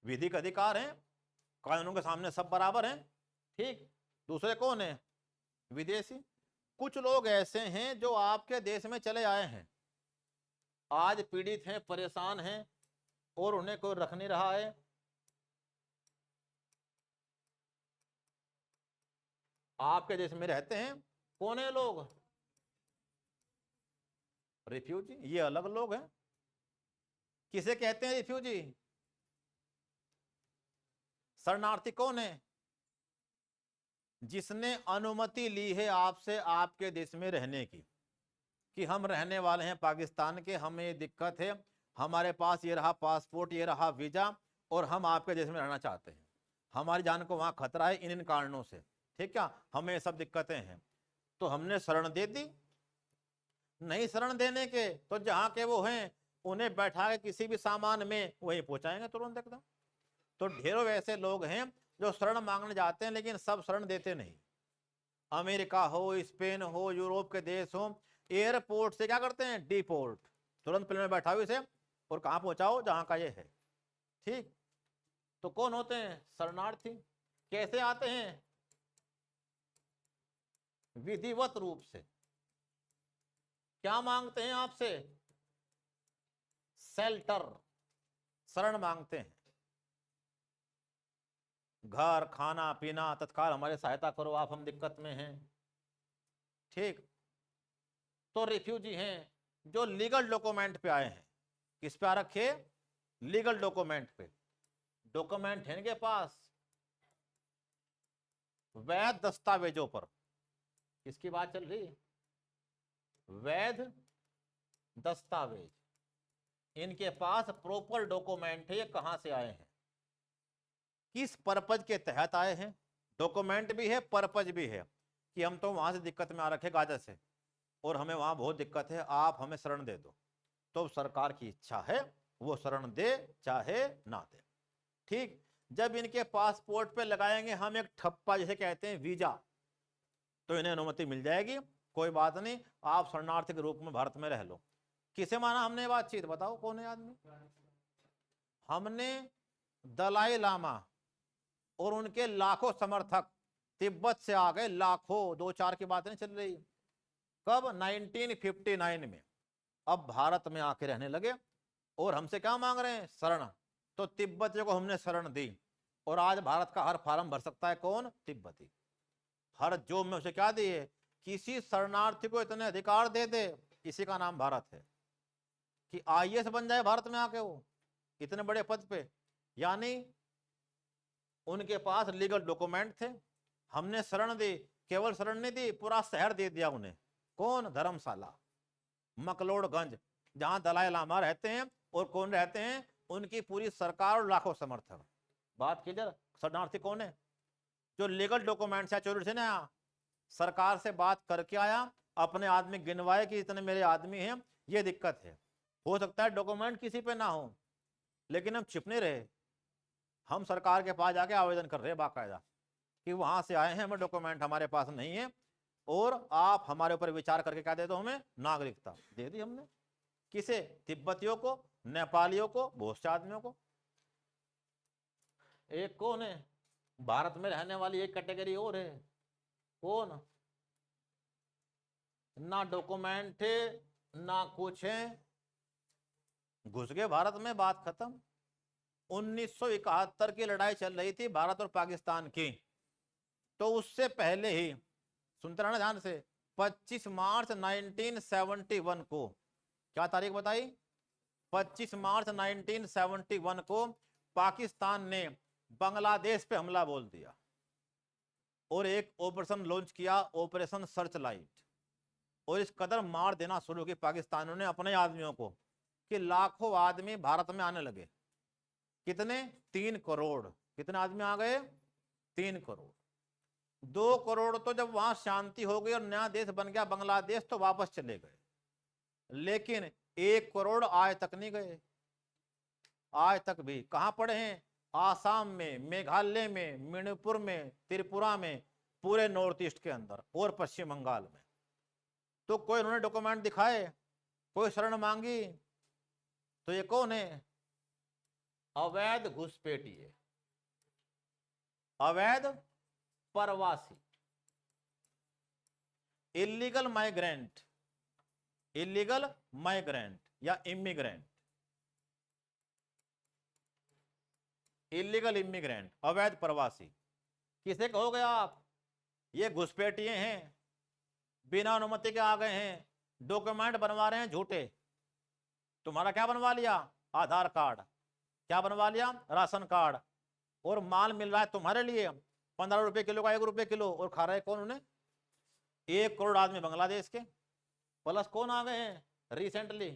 विधिक अधिकार हैं, कानूनों के सामने सब बराबर हैं। ठीक। दूसरे कौन है, विदेशी। कुछ लोग ऐसे हैं जो आपके देश में चले आए हैं, आज पीड़ित हैं, परेशान हैं, और उन्हें कोई रख नहीं रहा है। आपके देश में रहते हैं, कौन है लोग, रिफ्यूजी। ये अलग लोग हैं। किसे कहते हैं रिफ्यूजी, शरणार्थी कौन है, जिसने अनुमति ली है आपसे आपके देश में रहने की, कि हम रहने वाले हैं पाकिस्तान के, हमें ये दिक्कत है, हमारे पास ये रहा पासपोर्ट, ये रहा वीजा, और हम आपके देश में रहना चाहते हैं, हमारी जान को वहां खतरा है इन कारणों से, ठीक है, हमें ये सब दिक्कतें हैं, तो हमने शरण दे दी। नहीं शरण देने के तो जहां के वो हैं उन्हें बैठा के किसी भी सामान में वहीं पहुंचाएंगे तुरंत एकदम। तो ढेरों ऐसे लोग हैं जो शरण मांगने जाते हैं, लेकिन सब शरण देते नहीं। अमेरिका हो, स्पेन हो, यूरोप के देश हो, एयरपोर्ट से क्या करते हैं, डिपोर्ट, तुरंत प्लेन में बैठाओ इसे और कहां पहुंचाओ, जहां का ये है। ठीक। तो कौन होते हैं, शरणार्थी। कैसे आते हैं, विधिवत रूप से। क्या मांगते हैं आपसे, शेल्टर, शरण मांगते हैं, घर, खाना पीना, तत्काल हमारी सहायता करो आप, हम दिक्कत में हैं। ठीक। तो रिफ्यूजी हैं जो लीगल डॉक्यूमेंट पे आए हैं। किस पे आ रखे, लीगल डॉक्यूमेंट पे। डॉक्यूमेंट है इनके पास, वैध दस्तावेजों पर। किसकी बात चल रही, वैध दस्तावेज, इनके पास प्रॉपर डॉक्यूमेंट है, ये कहां से आए हैं, किस पर्पज के तहत आए हैं, डॉक्यूमेंट भी है, पर्पज भी है, कि हम तो वहां से दिक्कत में आ रखे गाजा से, और हमें वहां बहुत दिक्कत है, आप हमें शरण दे दो। तो सरकार की इच्छा है वो शरण दे चाहे ना दे। ठीक। जब इनके पासपोर्ट पे लगाएंगे हम एक ठप्पा, जैसे कहते हैं वीजा, तो इन्हें अनुमति मिल जाएगी, कोई बात नहीं, आप शरणार्थी के रूप में भारत में रह लो। किसे माना हमने बातचीत, बताओ कौन है आदमी, हमने दलाई लामा और उनके लाखों समर्थक, तिब्बत से आ गए लाखों, दो चार की बात नहीं चल रही। कब, 1959 में। अब भारत में आके रहने लगे और हमसे क्या मांग रहे हैं, शरण। तो तिब्बतियों को हमने शरण दी, और आज भारत का हर फार्म भर सकता है कौन, तिब्बती। हर जॉब में उसे क्या दिए, किसी शरणार्थी को इतने अधिकार दे दे, इसी का नाम भारत है, कि आईएएस बन जाए भारत में आके वो, इतने बड़े पद पे। यानी उनके पास लीगल डॉक्यूमेंट थे, हमने शरण दी, केवल शरण नहीं दी, पूरा शहर दे दिया उन्हें। कौन, धर्मशाला, मकलोडगंज, जहां दलाई लामा रहते हैं, और कौन रहते हैं, उनकी पूरी सरकार और लाखों समर्थक। बात कीजिए, शरणार्थी कौन है, जो लीगल डॉक्यूमेंट है, चोरी से ना आया, सरकार से बात करके आया, अपने आदमी गिनवाए कि इतने मेरे आदमी हैं, ये दिक्कत है। हो सकता है डॉक्यूमेंट किसी पे ना हो, लेकिन हम छिप नहीं रहे, हम सरकार के पास जाके आवेदन कर रहे हैं बाकायदा, कि वहां से आए हैं, हमें डॉक्यूमेंट हमारे पास नहीं है, और आप हमारे ऊपर विचार करके क्या दे दो, हमें नागरिकता दे दी हमने। किसे, तिब्बतियों को, नेपालियों को, बहुत से आदमियों को। एक कौन है, भारत में रहने वाली एक कैटेगरी और है, कौन, ना डॉक्यूमेंट है ना कुछ है, घुस गए भारत में, बात खत्म। 1971 की लड़ाई चल रही थी भारत और पाकिस्तान की, तो उससे पहले ही, सुनते रहना ध्यान से, 25 मार्च 1971 को, क्या तारीख बताई, 25 मार्च 1971 को पाकिस्तान ने बांग्लादेश पे हमला बोल दिया, और एक ऑपरेशन लॉन्च किया, ऑपरेशन सर्च लाइट। और इस कदर मार देना शुरू की पाकिस्तानियों ने अपने आदमियों को कि लाखों आदमी भारत में आने लगे। कितने? 3 करोड़। कितने आदमी आ गए? 3 करोड़। 2 करोड़ तो जब वहां शांति हो गई और नया देश बन गया बांग्लादेश तो वापस चले गए, लेकिन 1 करोड़ आज तक नहीं गए। आज तक भी कहां पड़े हैं? आसाम में, मेघालय में, मणिपुर में, त्रिपुरा में, पूरे नॉर्थ ईस्ट के अंदर और पश्चिम बंगाल में। तो कोई उन्होंने डॉक्यूमेंट दिखाए, कोई शरण मांगी? तो ये कौन है? अवैध घुसपैठिए, अवैध प्रवासी, इलीगल माइग्रेंट, इलीगल माइग्रेंट या इमिग्रेंट, इलीगल इमिग्रेंट, अवैध प्रवासी। किसे कहोगे आप? ये घुसपैठिए हैं, बिना अनुमति के आ गए हैं, डॉक्यूमेंट बनवा रहे हैं झूठे। तुम्हारा क्या बनवा लिया? आधार कार्ड। क्या बनवा लिया? Ration card. और माल मिल रहा है तुम्हारे लिए 15 रुपए किलो का, 1 रुपए किलो। और खा रहे कौन? उन्हें 1 करोड़ आदमी बांग्लादेश के, प्लस कौन आ गए हैं रिसेंटली?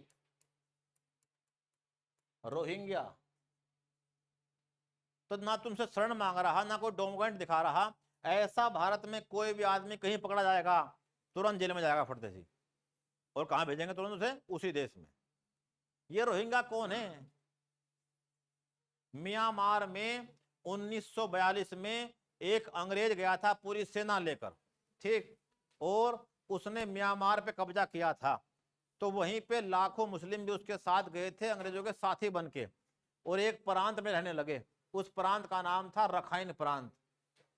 रोहिंग्या। तो ना तुमसे शरण मांग रहा, ना कोई डॉक्यूमेंट दिखा रहा। ऐसा भारत में कोई भी आदमी कहीं पकड़ा जाएगा तुरंत जेल में जाएगा फटते सी। और कहां भेजेंगे तुरंत उसे? उसी देश में। ये रोहिंग्या कौन है? म्यांमार में 1942 में एक अंग्रेज गया था पूरी सेना लेकर, ठीक, और उसने म्यांमार पे कब्जा किया था। तो वहीं पे लाखों मुस्लिम भी उसके साथ गए थे, अंग्रेजों के साथी बन के, और एक प्रांत में रहने लगे। उस प्रांत का नाम था रखाइन प्रांत।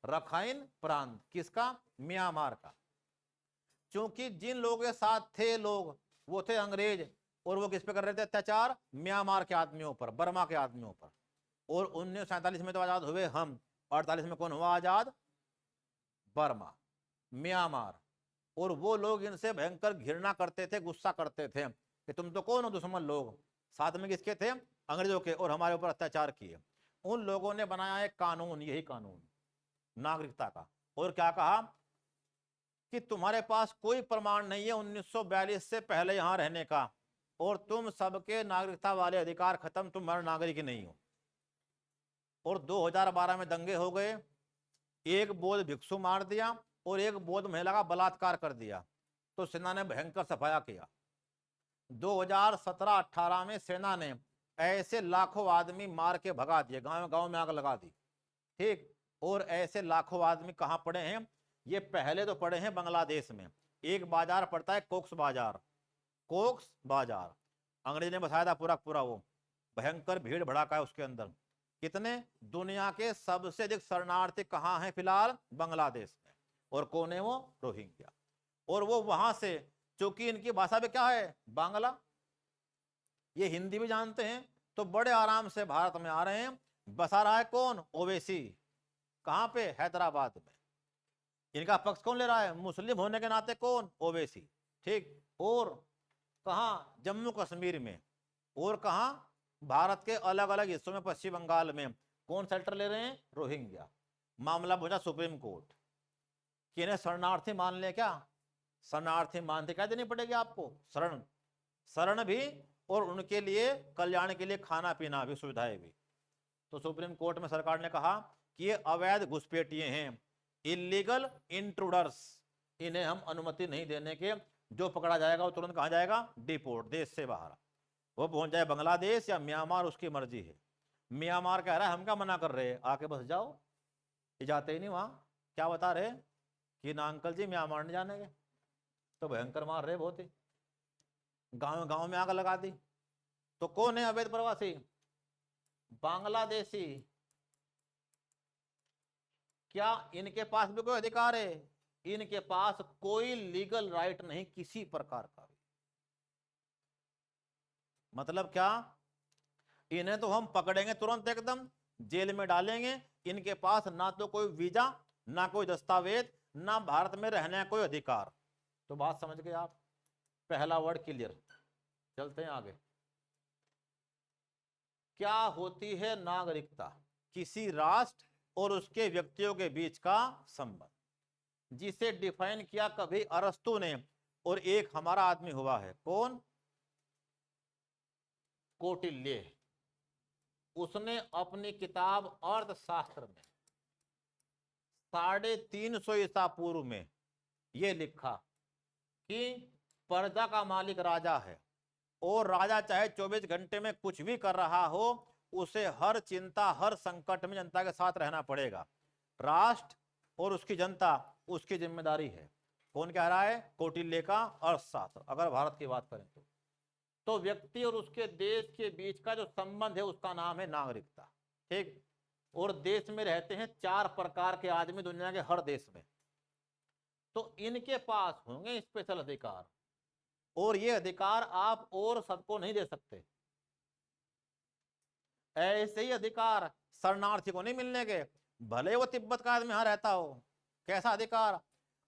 रखाइन प्रांत किसका? म्यांमार का। क्योंकि जिन लोगों के साथ थे लोग वो थे अंग्रेज, और वो किस पे कर रहे थे अत्याचार? म्यांमार के आदमियों पर, बर्मा के आदमियों पर। और 1947 में तो आजाद हुए हम, 48 में कौन हुआ आजाद? Burma, Myanmar. और वो लोग इनसे भयंकर घृणा करते थे, गुस्सा करते थे कि तुम तो कौन हो दुश्मन लोग। साथ में किसके थे? अंग्रेजों के, और हमारे ऊपर अत्याचार किए। उन लोगों ने बनाया एक कानून, यही कानून नागरिकता का। और क्या कहा कि तुम्हारे पास कोई प्रमाण नहीं है 1942 से पहले यहां रहने का, और तुम सबके नागरिकता वाले अधिकार खत्म, तुम हमारे नागरिक नहीं हो। और 2012 में दंगे हो गए, एक बौद्ध भिक्षु मार दिया और एक बौद्ध महिला का बलात्कार कर दिया। तो सेना ने भयंकर सफाया किया। 2017-18 में सेना ने ऐसे लाखों आदमी मार के भगा दिए, गांव गांव में आग लगा दी, ठीक। और ऐसे लाखों आदमी कहां पड़े हैं? ये पहले तो पड़े हैं बांग्लादेश में। एक बाजार पड़ता है कोक्स बाजार, कोक्स बाजार अंग्रेज ने बसाया था पूरा पूरा, वो भयंकर भीड़ भड़ाका है उसके अंदर। कितने? दुनिया के सबसे अधिक शरणार्थी कहां हैं फिलहाल? बांग्लादेश में। और कौन है वो? रोहिंग्या। और वो वहां से, चूंकि इनकी भाषा में क्या है? बांग्ला, ये हिंदी भी जानते हैं, तो बड़े आराम से भारत में आ रहे हैं। बसा रहा है कौन? ओवैसी। कहां पे? हैदराबाद में। इनका पक्ष कौन ले रहा है? मुस्लिम होने के नाते कौन? ओवैसी, ठीक। और कहां? जम्मू कश्मीर में। और कहां? भारत के अलग अलग हिस्सों में, पश्चिम बंगाल में। कौन सेक्टर ले रहे हैं? रोहिंग्या। मामला पहुंचा सुप्रीम कोर्ट कि इन्हें शरणार्थी मान ले क्या? शरणार्थी मानते क्या देनी पड़ेगी आपको? शरण, शरण भी, और उनके लिए कल्याण के लिए खाना पीना भी, सुविधाएं भी। तो सुप्रीम कोर्ट में सरकार ने कहा कि ये अवैध घुसपैठिए हैं, इलीगल इंट्रूडर्स, इन्हें हम अनुमति नहीं देने के। जो पकड़ा जाएगा वो तुरंत कहां जाएगा? डिपोर्ट, देश से बाहर। वो पहुंच जाए बांग्लादेश या म्यांमार, उसकी मर्जी है। म्यांमार कह रहा है हम क्या मना कर रहे हैं, आके बस जाओ। ये जाते ही नहीं वहां। क्या बता रहे कि ना अंकल जी म्यांमार नहीं जाने के, तो भयंकर मार रहे बहुत ही। गांव गांव में आग लगा दी। तो कौन है अवैध प्रवासी? बांग्लादेशी। क्या इनके पास भी कोई अधिकार है? इनके पास कोई लीगल राइट नहीं किसी प्रकार का भी। मतलब क्या? इन्हें तो हम पकड़ेंगे तुरंत, एकदम जेल में डालेंगे। इनके पास ना तो कोई वीजा, ना कोई दस्तावेज, ना भारत में रहने का कोई अधिकार। तो बात समझ गए आप? पहला वर्ड क्लियर। चलते हैं आगे। क्या होती है नागरिकता? किसी राष्ट्र और उसके व्यक्तियों के बीच का संबंध, जिसे डिफाइन किया कभी अरस्तु ने और एक हमारा आदमी हुआ है, कौन? कौटिल्य। उसने अपनी किताब अर्थशास्त्र में 350 ईसा पूर्व में यह लिखा कि प्रजा का मालिक राजा है, और राजा चाहे 24 घंटे में कुछ भी कर रहा हो, उसे हर चिंता हर संकट में जनता के साथ रहना पड़ेगा। राष्ट्र और उसकी जनता उसकी जिम्मेदारी है। कौन कह रहा है? कौटिल्य का अर्थशास्त्र। अगर भारत की बात करें तो व्यक्ति और उसके देश के बीच का जो संबंध है उसका नाम है नागरिकता। ठीक। और देश में रहते हैं 4 प्रकार के आदमी दुनिया के हर देश में, तो इनके पास होंगे स्पेशल अधिकार, और ये अधिकार आप और सबको नहीं दे सकते। ऐसे ही अधिकार शरणार्थी को नहीं मिलने के, भले वो तिब्बत का आदमी यहां रहता हो। कैसा अधिकार?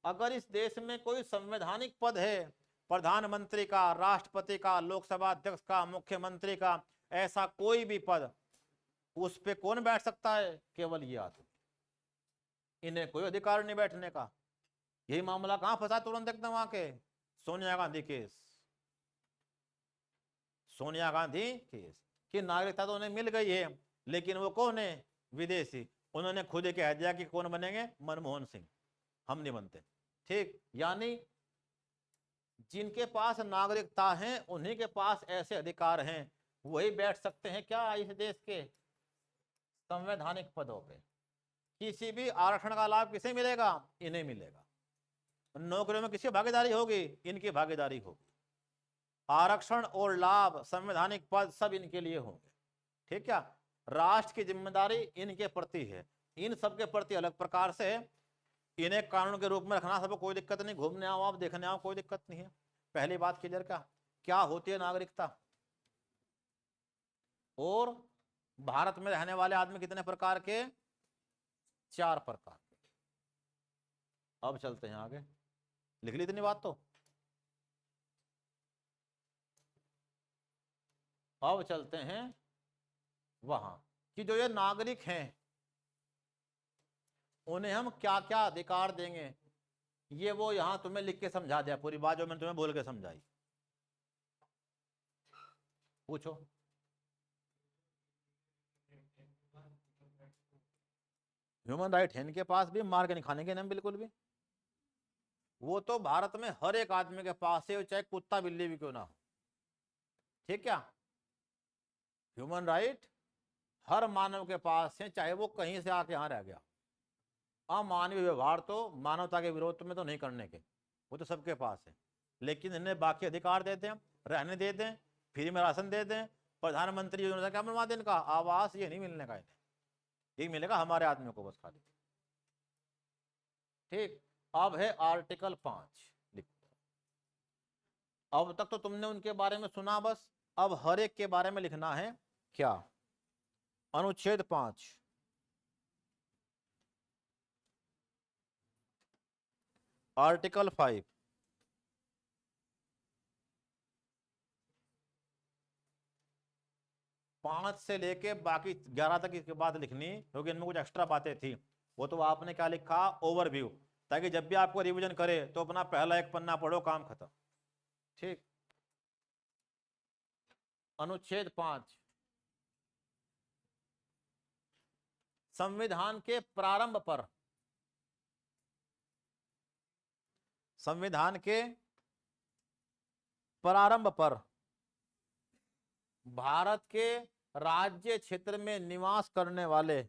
अगर इस देश में कोई संवैधानिक पद है, प्रधानमंत्री का, राष्ट्रपति का, लोकसभा अध्यक्ष का, मुख्यमंत्री का, ऐसा कोई भी पद, उस पे कौन बैठ सकता है? केवल ये आदमी। इन्हें कोई अधिकार नहीं बैठने का। यही मामला कहां फंसा तुरंत एकदम आके? सोनिया गांधी केस। सोनिया गांधी केस कि नागरिकता तो उन्हें मिल गई है, लेकिन वो कौन है? विदेशी। उन्होंने खुद ही कह दिया कि कौन बनेंगे? मनमोहन सिंह। हम नहीं बनते। ठीक। यानी जिनके पास नागरिकता है उन्हीं के पास ऐसे अधिकार हैं, वही बैठ सकते हैं क्या इस देश के संवैधानिक पदों पे। किसी भी आरक्षण का लाभ किसे मिलेगा? इन्हें मिलेगा। नौकरियों में किसकी भागीदारी होगी? इनकी भागीदारी होगी। आरक्षण और लाभ, संवैधानिक पद सब इनके लिए होंगे। ठीक क्या? राष्ट्र की जिम्मेदारी इनके प्रति है। इन सब के प्रति अलग प्रकार से है। इन्हें कानून के रूप में रखना सबको कोई दिक्कत नहीं। घूमने आओ आप, देखने आओ, कोई दिक्कत नहीं है। पहली बात क्लियर क्या होती है नागरिकता? और भारत में रहने वाले आदमी कितने प्रकार के? 4 प्रकार के। अब चलते हैं आगे। लिख ली इतनी बात तो? अब चलते हैं वहां कि जो ये नागरिक हैं उन्हें हम क्या क्या अधिकार देंगे। ये वो यहां तुम्हें लिख के समझा दिया, पूरी बात जो मैंने तुम्हें बोल के समझाई। पूछो। ह्यूमन राइट है इनके पास भी, मार के नहीं खाने के नाम बिल्कुल भी। वो तो भारत में हर एक आदमी के पास है, चाहे कुत्ता बिल्ली भी क्यों ना हो। ठीक क्या? ह्यूमन राइट हर मानव के पास है, चाहे वो कहीं से आके यहां रह गया। अमानवीय व्यवहार तो मानवता के विरोध में तो नहीं करने के, वो तो सबके पास है। लेकिन इन्हें बाकी अधिकार दे दें, रहने दे दें, फ्री में राशन दे दें, प्रधानमंत्री योजना क्या बनवा दें, इनका आवास, ये नहीं मिलने का इन्हें। ये मिलेगा हमारे आदमियों को बस खाली। ठीक। अब है आर्टिकल 5। अब तक तो तुमने उनके बारे में सुना बस, अब हर एक के बारे में लिखना है। क्या? अनुच्छेद 5, आर्टिकल 5। 5 से लेके बाकी 11 तक इसके बाद लिखनी, क्योंकि इनमें कुछ एक्स्ट्रा बातें थी। वो तो आपने क्या लिखा? ओवरव्यू, ताकि जब भी आपको रिवीजन करे तो अपना पहला एक पन्ना पढ़ो, काम खत्म। ठीक। अनुच्छेद 5, संविधान के प्रारंभ पर, संविधान के प्रारंभ पर भारत के राज्य क्षेत्र में निवास करने वाले,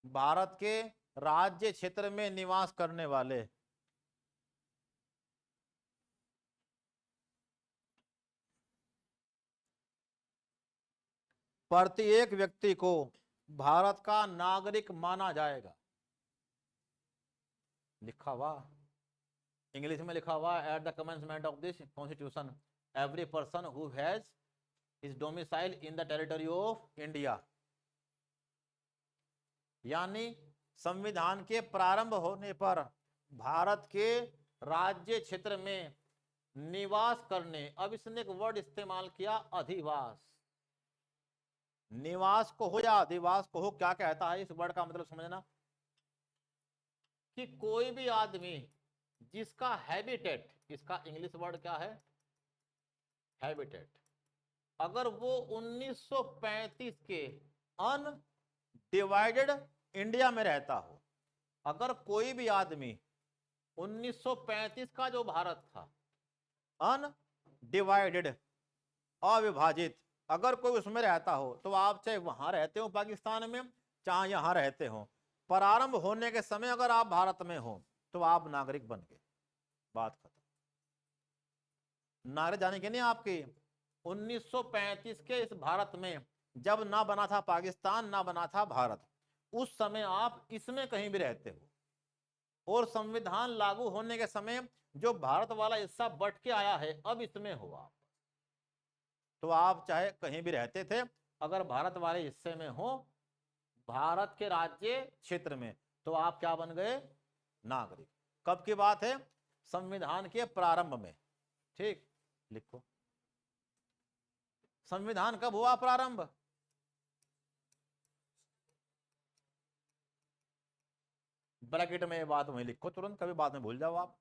भारत के राज्य क्षेत्र में निवास करने वाले प्रत्येक व्यक्ति को भारत का नागरिक माना जाएगा। लिखा हुआ इंग्लिश में लिखा हुआ, at the commencement of this constitution every person who has his domicile in the territory of India. यानी संविधान के प्रारंभ होने पर भारत के राज्य क्षेत्र में निवास करने, अब इसने एक वर्ड इस्तेमाल किया, अधिवास। निवास को हो या अधिवास को हो, क्या कहता है इस वर्ड का मतलब समझना, कि कोई भी आदमी जिसका हैबिटेट, इसका इंग्लिश वर्ड क्या है, हैबिटेट, अगर वो 1935 के अनडिवाइडेड इंडिया में रहता हो, अगर कोई भी आदमी 1935 का जो भारत था, अनडिवाइडेड, अविभाजित, अगर कोई उसमें रहता हो, तो आप चाहे वहां रहते हो पाकिस्तान में, चाहे यहां रहते हो, प्रारंभ होने के समय अगर आप भारत में हो तो आप नागरिक बन गए, बात खत्म। नागरिक जाने के नहीं आपके 1935 के इस भारत में, जब ना बना था पाकिस्तान, ना बना था भारत, उस समय आप इसमें कहीं भी रहते हो, और संविधान लागू होने के समय जो भारत वाला हिस्सा बट के आया है, अब इसमें हो आप, तो आप चाहे कहीं भी रहते थे, अगर भारत वाले हिस्से में हो, भारत के राज्य क्षेत्र में, तो आप क्या बन गए, नागरिक। कब की बात है, संविधान के प्रारंभ में, ठीक, लिखो संविधान कब हुआ प्रारंभ, ब्रैकेट में ये बात वहीं लिखो तुरंत, कभी बाद में भूल जाओ आप।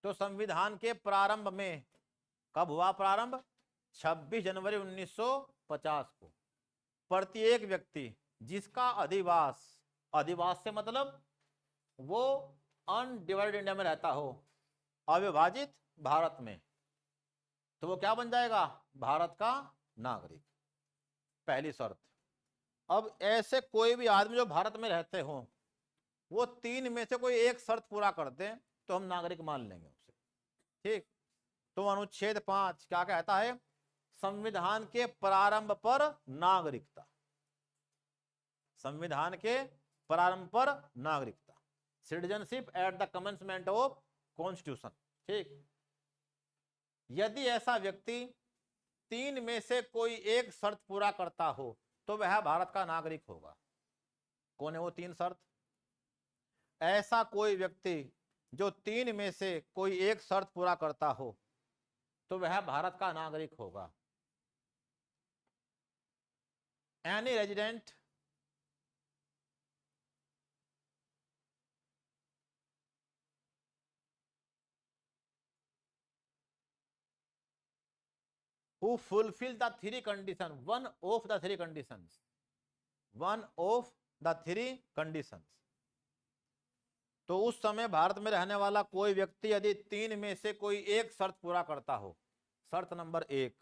तो संविधान के प्रारंभ में कब हुआ प्रारंभ, 26 जनवरी 1950 को, प्रत्येक व्यक्ति जिसका अधिवास, अधिवास से मतलब वो अनडिवाइडेड इंडिया में रहता हो, अविभाजित भारत में, तो वो क्या बन जाएगा, भारत का नागरिक, पहली शर्त। अब ऐसे कोई भी आदमी जो भारत में रहते हो, वो तीन में से कोई एक शर्त पूरा कर दे तो हम नागरिक मान लेंगे उसे, ठीक। तो अनुच्छेद 5 क्या कहता है, संविधान के प्रारंभ पर नागरिकता, संविधान के प्रारंभ पर नागरिकता, citizenship at the commencement of constitution, ठीक। यदि ऐसा व्यक्ति तीन में से कोई एक शर्त पूरा करता हो तो वह भारत का नागरिक होगा। कौन है वो तीन शर्त, ऐसा कोई व्यक्ति जो तीन में से कोई एक शर्त पूरा करता हो तो वह भारत का नागरिक होगा। Any resident who fulfill the three conditions, one of the three conditions, one of the three conditions, तो उस समय भारत में रहने वाला कोई व्यक्ति यदि तीन में से कोई एक शर्त पूरा करता हो, शर्त नंबर 1,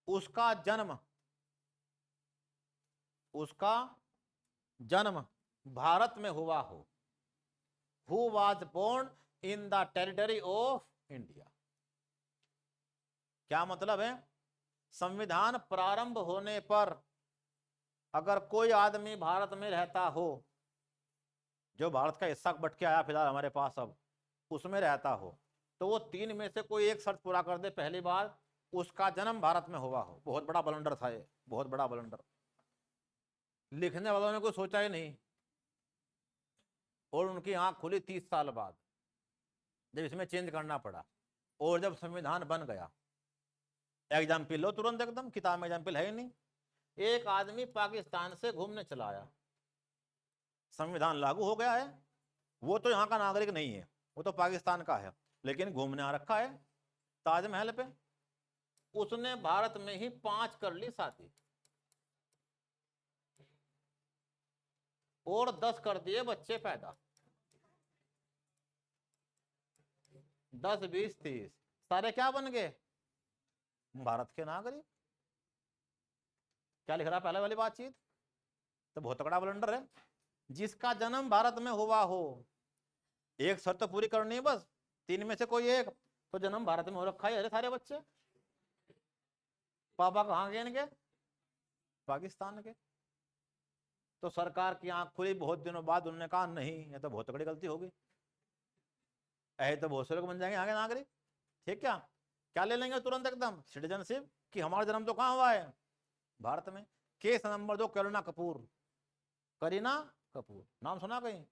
उसका जन्म भारत में हुआ हो, who was born in the territory of India। क्या मतलब है, संविधान प्रारंभ होने पर अगर कोई आदमी भारत में रहता हो, जो भारत का हिस्सा बट के आया फिलहाल हमारे पास, अब उसमें रहता हो, तो वो तीन में से कोई एक शर्त पूरा कर दे, पहली बार उसका जन्म भारत में हुआ हो। बहुत बड़ा ब्लंडर था ये, बहुत बड़ा ब्लंडर, लिखने वालों ने कोई सोचा ही नहीं, और उनकी आंख खुली 30 साल बाद जब इसमें चेंज करना पड़ा, और जब संविधान बन गया। एग्जाम्पल लो तुरंत, एकदम किताब में एग्जाम्पल है ही नहीं। एक आदमी पाकिस्तान से घूमने चला आया, संविधान लागू हो गया है, वो तो यहाँ का नागरिक नहीं है, वो तो पाकिस्तान का है, लेकिन घूमने आ रखा है ताजमहल पे, उसने भारत में ही 5 कर ली शादी, और 10 कर दिए बच्चे पैदा, 10, 20, 30 सारे क्या बन गए, भारत के नागरिक। क्या लिख रहा पहले वाली बातचीत, तो बहुत तगड़ा ब्लंडर है। जिसका जन्म भारत में हुआ हो, एक शर्त तो पूरी करनी है बस, तीन में से कोई एक, तो जन्म भारत में हो रखा है, अरे सारे बच्चे, पापा कहाँ गए इनके, पाकिस्तान के। तो सरकार की आंख खुली बहुत दिनों बाद, उन्होंने कहा नहीं, ये तो बहुत तगड़ी गलती होगी, ऐसे तो बहुत से लोग बन जाएंगे आगे नागरिक, ठीक। क्या ले लेंगे तुरंत एकदम, सिटीजनशिप, कि हमारा जन्म तो कहाँ हुआ है, भारत में। केस नंबर 2, करीना कपूर, करीना कपूर नाम सुना कहीं,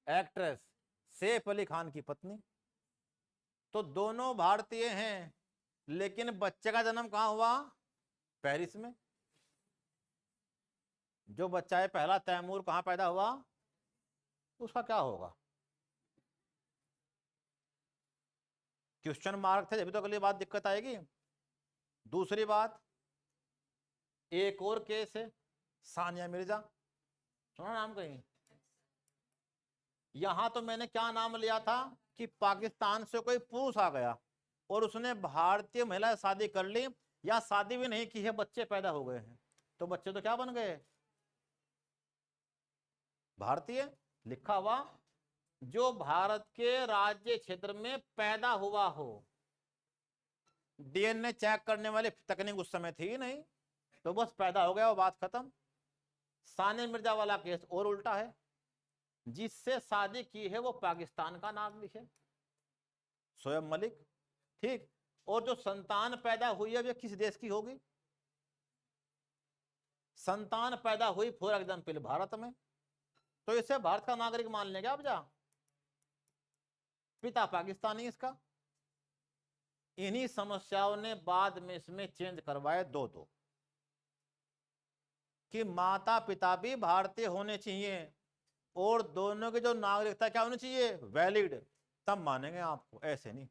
एक्ट्रेस सैफ अली खान की पत्नी, तो दोनों भारतीय हैं, लेकिन बच्चे का जन्म कहाँ हुआ? पेरिस में। जो बच्चा है पहला तैमूर कहाँ पैदा हुआ? उसका क्या होगा? क्वेश्चन मार्क थे, जब तो अगली बात दिक्कत आएगी। दूसरी बात, एक और केस है, सानिया मिर्जा, सुना नाम कहीं? यहां तो मैंने क्या नाम लिया था कि पाकिस्तान से कोई पुरुष आ गया और उसने भारतीय महिला से शादी कर ली, या शादी भी नहीं की है, बच्चे पैदा हो गए हैं, तो बच्चे तो क्या बन गए? भारतीय। लिखा हुआ जो भारत के राज्य क्षेत्र में पैदा हुआ हो। डीएनए चेक करने वाली तकनीक उस समय थी नहीं, तो बस पैदा हो गया, वो बात खत्म। सानिया मिर्जा वाला केस और उल्टा है, जिससे शादी की है वो पाकिस्तान का नाम लिखे, शोएब मलिक, ठीक। और जो संतान पैदा हुई है वो किस देश की होगी? संतान पैदा हुई फॉर एग्जाम्पल भारत में, तो इसे भारत का नागरिक मान लेंगे आप? जा पिता पाकिस्तानी इसका। इन्हीं समस्याओं ने बाद में इसमें चेंज करवाए दो कि माता पिता भी भारतीय होने चाहिए और दोनों की जो नागरिकता क्या होनी चाहिए? वैलिड, तब मानेंगे आपको, ऐसे नहीं,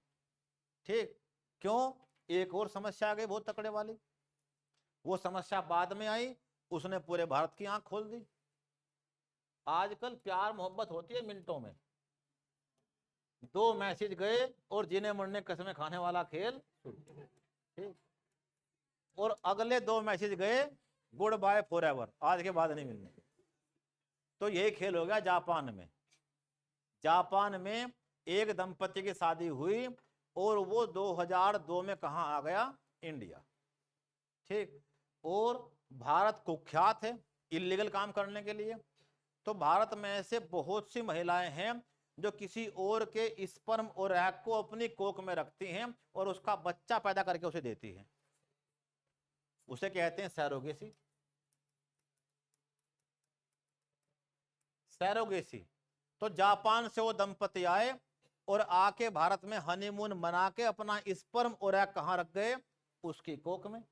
ठीक। क्यों? एक और समस्या आ गई बहुत तकड़े वाली, वो समस्या बाद में आई, उसने पूरे भारत की आंख खोल दी। आजकल प्यार मोहब्बत होती है मिनटों में, 2 मैसेज गए और जिन्हें मरने कसमें खाने वाला खेल, ठीक। और अगले 2 मैसेज गए, गुड बाय फॉर एवर, आज के बाद नहीं मिलने। तो यही खेल हो गया जापान में। जापान में एक दंपति की शादी हुई और वो 2002 में कहां आ गया? इंडिया, ठीक। और भारत कुख्यात है इलीगल काम करने के लिए, तो भारत में ऐसे बहुत सी महिलाएं हैं जो किसी और के स्पर्म और एग को अपनी कोख में रखती हैं और उसका बच्चा पैदा करके उसे देती हैं, उसे कहते हैं सैरोगेसी। सैरोगेसी। तो जापान से वो दंपति आए और आके भारत में हनीमून मना के अपना स्पर्म और एग कहां रख गए? उसकी कोख में।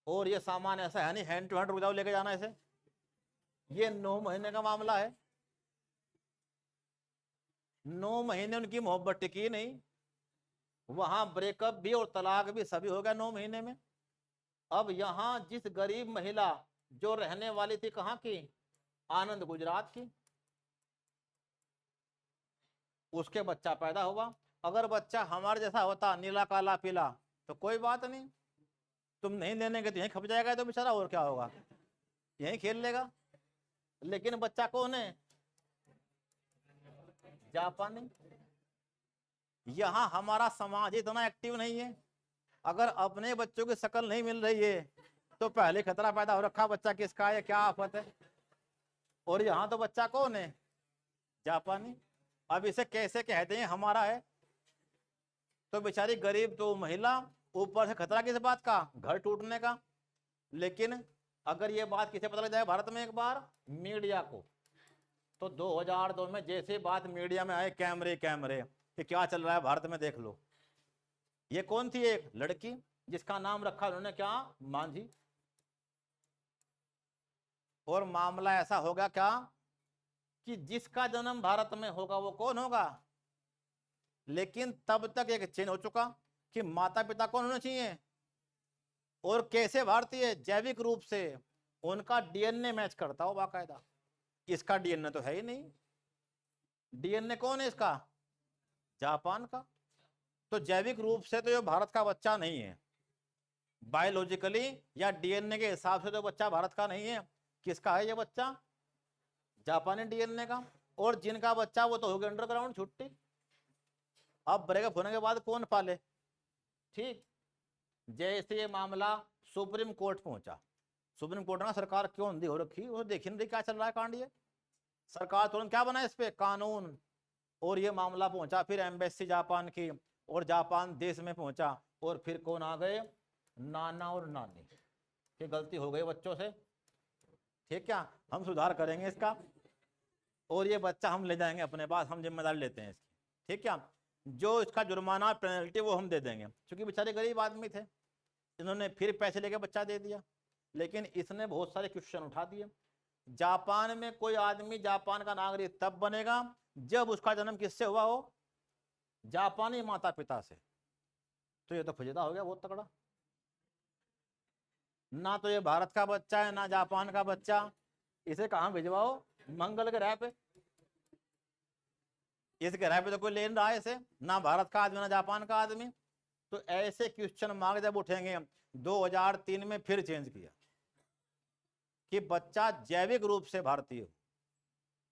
और ये सामान ऐसा है नहीं हैंड टू हैंड रुक जाओ लेके जाना, ऐसे ये 9 महीने का मामला है। 9 महीने उनकी मोहब्बत टिकी नहीं, वहां ब्रेकअप भी और तलाक भी सभी हो गया 9 महीने में। अब यहां जिस गरीब महिला जो रहने वाली थी कहां की? आनंद गुजरात की, उसके बच्चा पैदा हुआ। अगर बच्चा हमारे जैसा होता, नीला काला पीला, तो कोई बात नहीं, तुम नहीं लेने के तो यहीं खप जाएगा, तो बेचारा और क्या होगा, यहीं खेल लेगा। लेकिन बच्चा कौन है? जापानी। यहां हमारा समाज इतना एक्टिव नहीं है, अगर अपने बच्चों की शक्ल नहीं मिल रही है तो पहले खतरा पैदा हो रखा, बच्चा किसका है, क्या आफत है। और यहाँ तो बच्चा कौन है? जापानी। अब इसे कैसे कहते हैं हमारा है? तो बेचारी गरीब तो महिला, ऊपर से खतरा किस बात का? घर टूटने का। लेकिन अगर ये बात किसे पता लग जाए भारत में एक बार? मीडिया को। तो 2002 में जैसे बात मीडिया में आए, कैमरे कैमरे कि क्या चल रहा है भारत में देख लो। ये कौन थी? एक लड़की जिसका नाम रखा उन्होंने क्या? मांझी। और मामला ऐसा होगा क्या कि जिसका जन्म भारत में होगा वो कौन होगा? लेकिन तब तक एक चेंज हो चुका कि माता पिता कौन होने चाहिए और कैसे भारतीय? जैविक रूप से उनका डीएनए मैच करता हो बाकायदा। इसका डीएनए तो है ही नहीं। डीएनए कौन है इसका? जापान का। तो जैविक रूप से तो ये भारत का बच्चा नहीं है, बायोलॉजिकली या डीएनए के हिसाब से तो बच्चा भारत का नहीं है। किसका है ये बच्चा? जापानी डीएनए का। और जिनका बच्चा वो तो हो गया अंडरग्राउंड छुट्टी। अब ब्रेकअप होने के बाद कौन पाले? ठीक। जैसे ये मामला सुप्रीम कोर्ट पहुंचा, सुप्रीम कोर्ट में सरकार क्यों अंधी हो रखी, वो देखी नहीं क्या चल रहा है कांड। ये सरकार तुरंत क्या बनाए इस पे? कानून। और ये मामला पहुंचा फिर एम्बेसी जापान की, और जापान देश में पहुंचा, और फिर कौन आ गए? नाना और नानी की गलती हो गई बच्चों से, ठीक क्या, हम सुधार करेंगे इसका और ये बच्चा हम ले जाएंगे अपने पास, हम जिम्मेदारी लेते हैं इसकी, ठीक क्या। जो इसका जुर्माना पेनल्टी वो हम दे देंगे, क्योंकि बेचारे गरीब आदमी थे, इन्होंने फिर पैसे लेके बच्चा दे दिया। लेकिन इसने बहुत सारे क्वेश्चन उठा दिए। जापान में कोई आदमी जापान का नागरिक तब बनेगा जब उसका जन्म किससे हुआ हो? जापानी माता पिता से। तो ये तो फुजदा हो गया बहुत तगड़ा। ना तो ये भारत का बच्चा है ना जापान का बच्चा, इसे कहां भिजवाओ? मंगल ग्रह पे। इस ग्रह पे तो कोई ले नहीं रहा है इसे, ना भारत का आदमी ना जापान का आदमी। तो ऐसे क्वेश्चन मार्क जब उठेंगे, 2003 में फिर चेंज किया कि बच्चा जैविक रूप से भारतीय हो,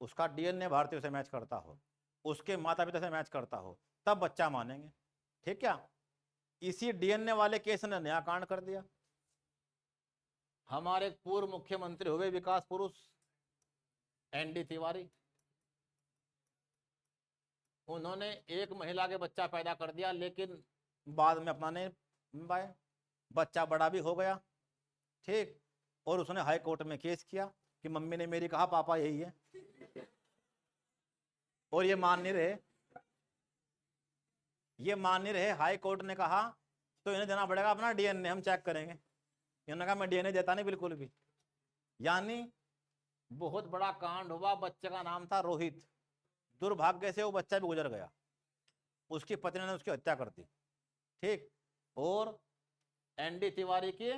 उसका डीएनए भारतीय से मैच करता हो, उसके माता पिता से मैच करता हो, तब बच्चा मानेंगे। ठीक क्या? इसी डीएनए वाले केस ने नया कांड कर दिया। हमारे पूर्व मुख्यमंत्री हुए विकास पुरुष एनडी तिवारी, उन्होंने एक महिला के बच्चा पैदा कर दिया, लेकिन बाद में अपना नहीं पाए, बच्चा बड़ा भी हो गया। ठीक, और उसने हाई कोर्ट में केस किया कि मम्मी ने मेरी कहा पापा यही है, और ये मान नहीं रहे, ये मान नहीं रहे। हाई कोर्ट ने कहा तो इन्हें देना पड़ेगा अपना डीएनए, हम चेक करेंगे। इन्होंने कहा मैं डीएनए देता नहीं बिल्कुल भी। यानी बहुत बड़ा कांड हुआ। बच्चे का नाम था रोहित, दुर्भाग्य से वो बच्चा भी गुजर गया, उसकी पत्नी ने उसकी हत्या कर दी। ठीक, और एनडी तिवारी के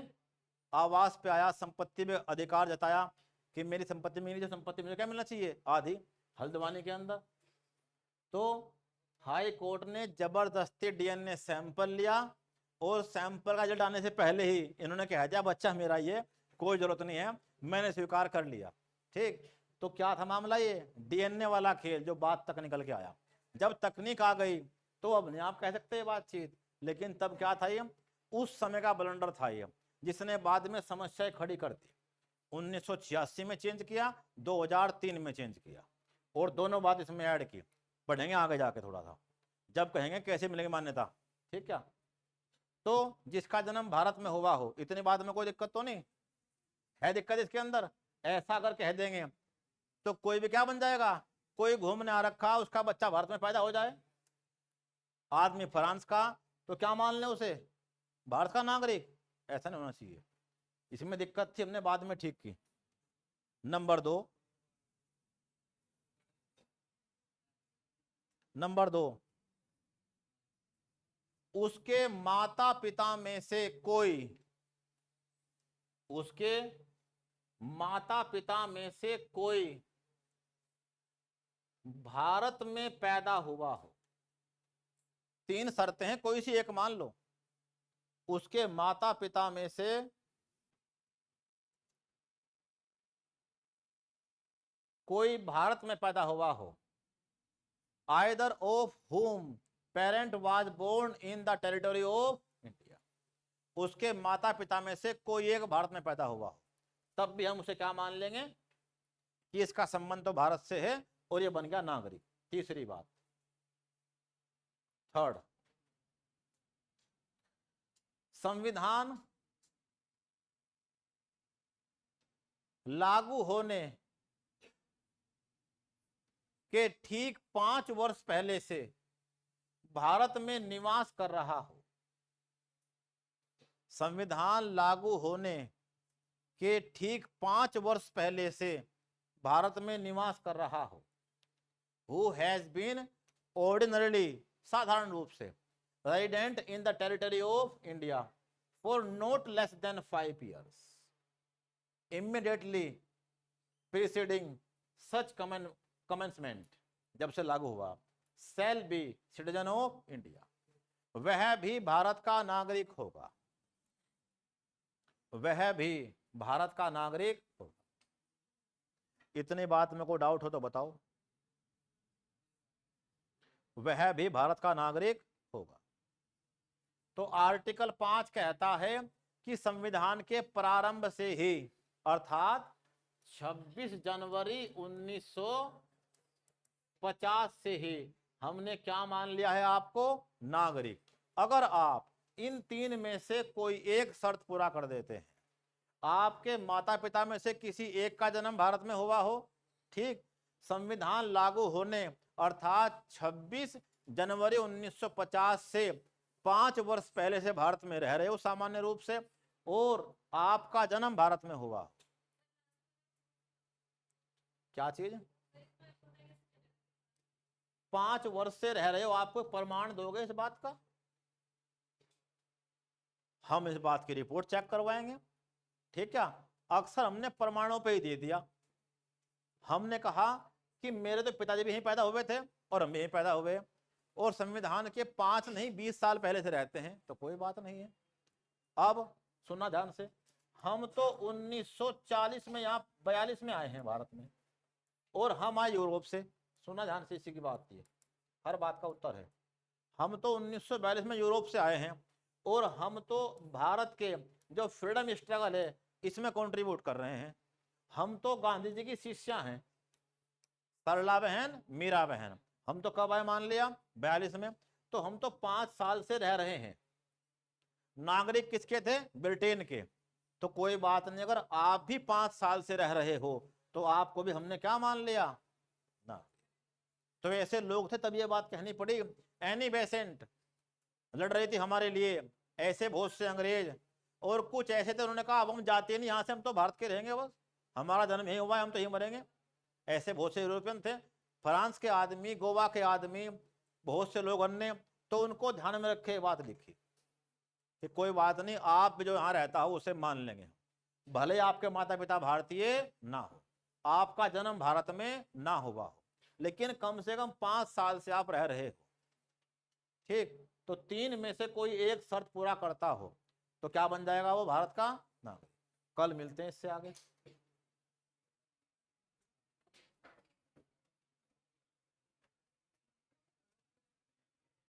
आवास पे आया, संपत्ति में अधिकार जताया कि मेरी संपत्ति में, जो संपत्ति मुझे क्या मिलना चाहिए, आधी, हल्द्वानी के अंदर। तो हाई कोर्ट ने जबरदस्ती डीएनए सैंपल लिया, और सैंपल का रिजल्ट आने से पहले ही इन्होंने कह दिया बच्चा मेरा, ये कोई जरूरत नहीं है, मैंने स्वीकार कर लिया। ठीक, तो क्या था मामला? ये डीएनए वाला खेल जो बात तक निकल के आया। जब तकनीक आ गई तो अब नहीं आप कह सकते हैं बातचीत, लेकिन तब क्या था? ये उस समय का ब्लंडर था ये, जिसने बाद में समस्याएं खड़ी कर दी। 1986 में चेंज किया, 2003 में चेंज किया, और दोनों बात इसमें ऐड की। पढ़ेंगे आगे जाके थोड़ा सा, जब कहेंगे कैसे मिलेगी मान्यता। ठीक क्या? तो जिसका जन्म भारत में हुआ हो, इतनी बात में कोई दिक्कत तो नहीं है। दिक्कत इसके अंदर ऐसा अगर कह देंगे तो कोई भी क्या बन जाएगा? कोई घूमने आ रखा, उसका बच्चा भारत में पैदा हो जाए, आदमी फ्रांस का, तो क्या मान ले उसे भारत का नागरिक? ऐसा नहीं होना चाहिए। इसमें दिक्कत थी, हमने बाद में ठीक की। नंबर दो, उसके माता पिता में से कोई, उसके माता पिता में से कोई भारत में पैदा हुआ हो। 3 शर्तें हैं, कोई सी एक मान लो। उसके माता पिता में से कोई भारत में पैदा हुआ हो, either of whom parent was born in the territory of India. उसके माता पिता में से कोई एक भारत में पैदा हुआ हो, तब भी हम उसे क्या मान लेंगे कि इसका संबंध तो भारत से है, और ये बन गया नागरिक। तीसरी बात, थर्ड, संविधान लागू होने के ठीक 5 वर्ष पहले से भारत में निवास कर रहा हो। संविधान लागू होने के ठीक 5 वर्ष पहले से भारत में निवास कर रहा हो। Who has been ordinarily, साधारण रूप से, resident in the territory of India for not less than 5 years immediately preceding such commencement, जब से लागू हुआ, shall be citizen of India, वह भी भारत का नागरिक होगा, वह भी भारत का नागरिक होगा। इतनी बात में कोई डाउट हो तो बताओ। वह भी भारत का नागरिक होगा। तो आर्टिकल 5 कहता है कि संविधान के प्रारंभ से ही, अर्थात 26 जनवरी 1950 से ही हमने क्या मान लिया है आपको? नागरिक। अगर आप इन 3 में से कोई एक शर्त पूरा कर देते हैं, आपके माता पिता में से किसी एक का जन्म भारत में हुआ हो, ठीक, संविधान लागू होने अर्थात 26 जनवरी 1950 से 5 वर्ष पहले से भारत में रह रहे हो सामान्य रूप से, और आपका जन्म भारत में हुआ, क्या चीज 5 वर्ष से रह रहे हो, आपको प्रमाण दोगे इस बात का? हम इस बात की रिपोर्ट चेक करवाएंगे, ठीक है। अक्सर हमने प्रमाणों पे ही दे दिया। हमने कहा कि मेरे तो पिताजी भी यहीं पैदा हुए थे और हम यहीं पैदा हुए, और संविधान के 5 नहीं 20 साल पहले से रहते हैं, तो कोई बात नहीं है। अब सुनना ध्यान से, हम तो 1940 में यहाँ 42 में आए हैं भारत में, और हम आए यूरोप से। सुनना ध्यान से, इसी की बात की हर बात का उत्तर है। हम तो 1942 में यूरोप से आए हैं, और हम तो भारत के जो फ्रीडम स्ट्रगल है इसमें कंट्रीब्यूट कर रहे हैं। हम तो गांधी जी की शिष्या हैं, सरला बहन, मीरा बहन। हम तो कब आए मान लिया 42 में, तो हम तो 5 साल से रह रहे हैं। नागरिक किसके थे? ब्रिटेन के। तो कोई बात नहीं, अगर आप भी 5 साल से रह रहे हो तो आपको भी हमने क्या मान लिया ना। तो ऐसे लोग थे, तब ये बात कहनी पड़ी। एनी बेसेंट लड़ रही थी हमारे लिए, ऐसे बहुत से अंग्रेज और कुछ ऐसे थे, उन्होंने कहा अब हम जाते नहीं यहाँ से, हम तो भारत के रहेंगे, बस हमारा जन्म यही हुआ है, हम तो यही मरेंगे। ऐसे बहुत से यूरोपियन थे, फ्रांस के आदमी, गोवा के आदमी, बहुत से लोग अन्य। तो उनको ध्यान में रखे बात लिखी कि कोई बात नहीं, आप जो यहाँ रहता हो उसे मान लेंगे, भले आपके माता पिता भारतीय ना हो, आपका जन्म भारत में ना हुआ हो, लेकिन कम से कम 5 साल से आप रह रहे हो, ठीक। तो 3 में से कोई एक शर्त पूरा करता हो तो क्या बन जाएगा वो भारत का नागरिक। कल मिलते हैं इससे आगे।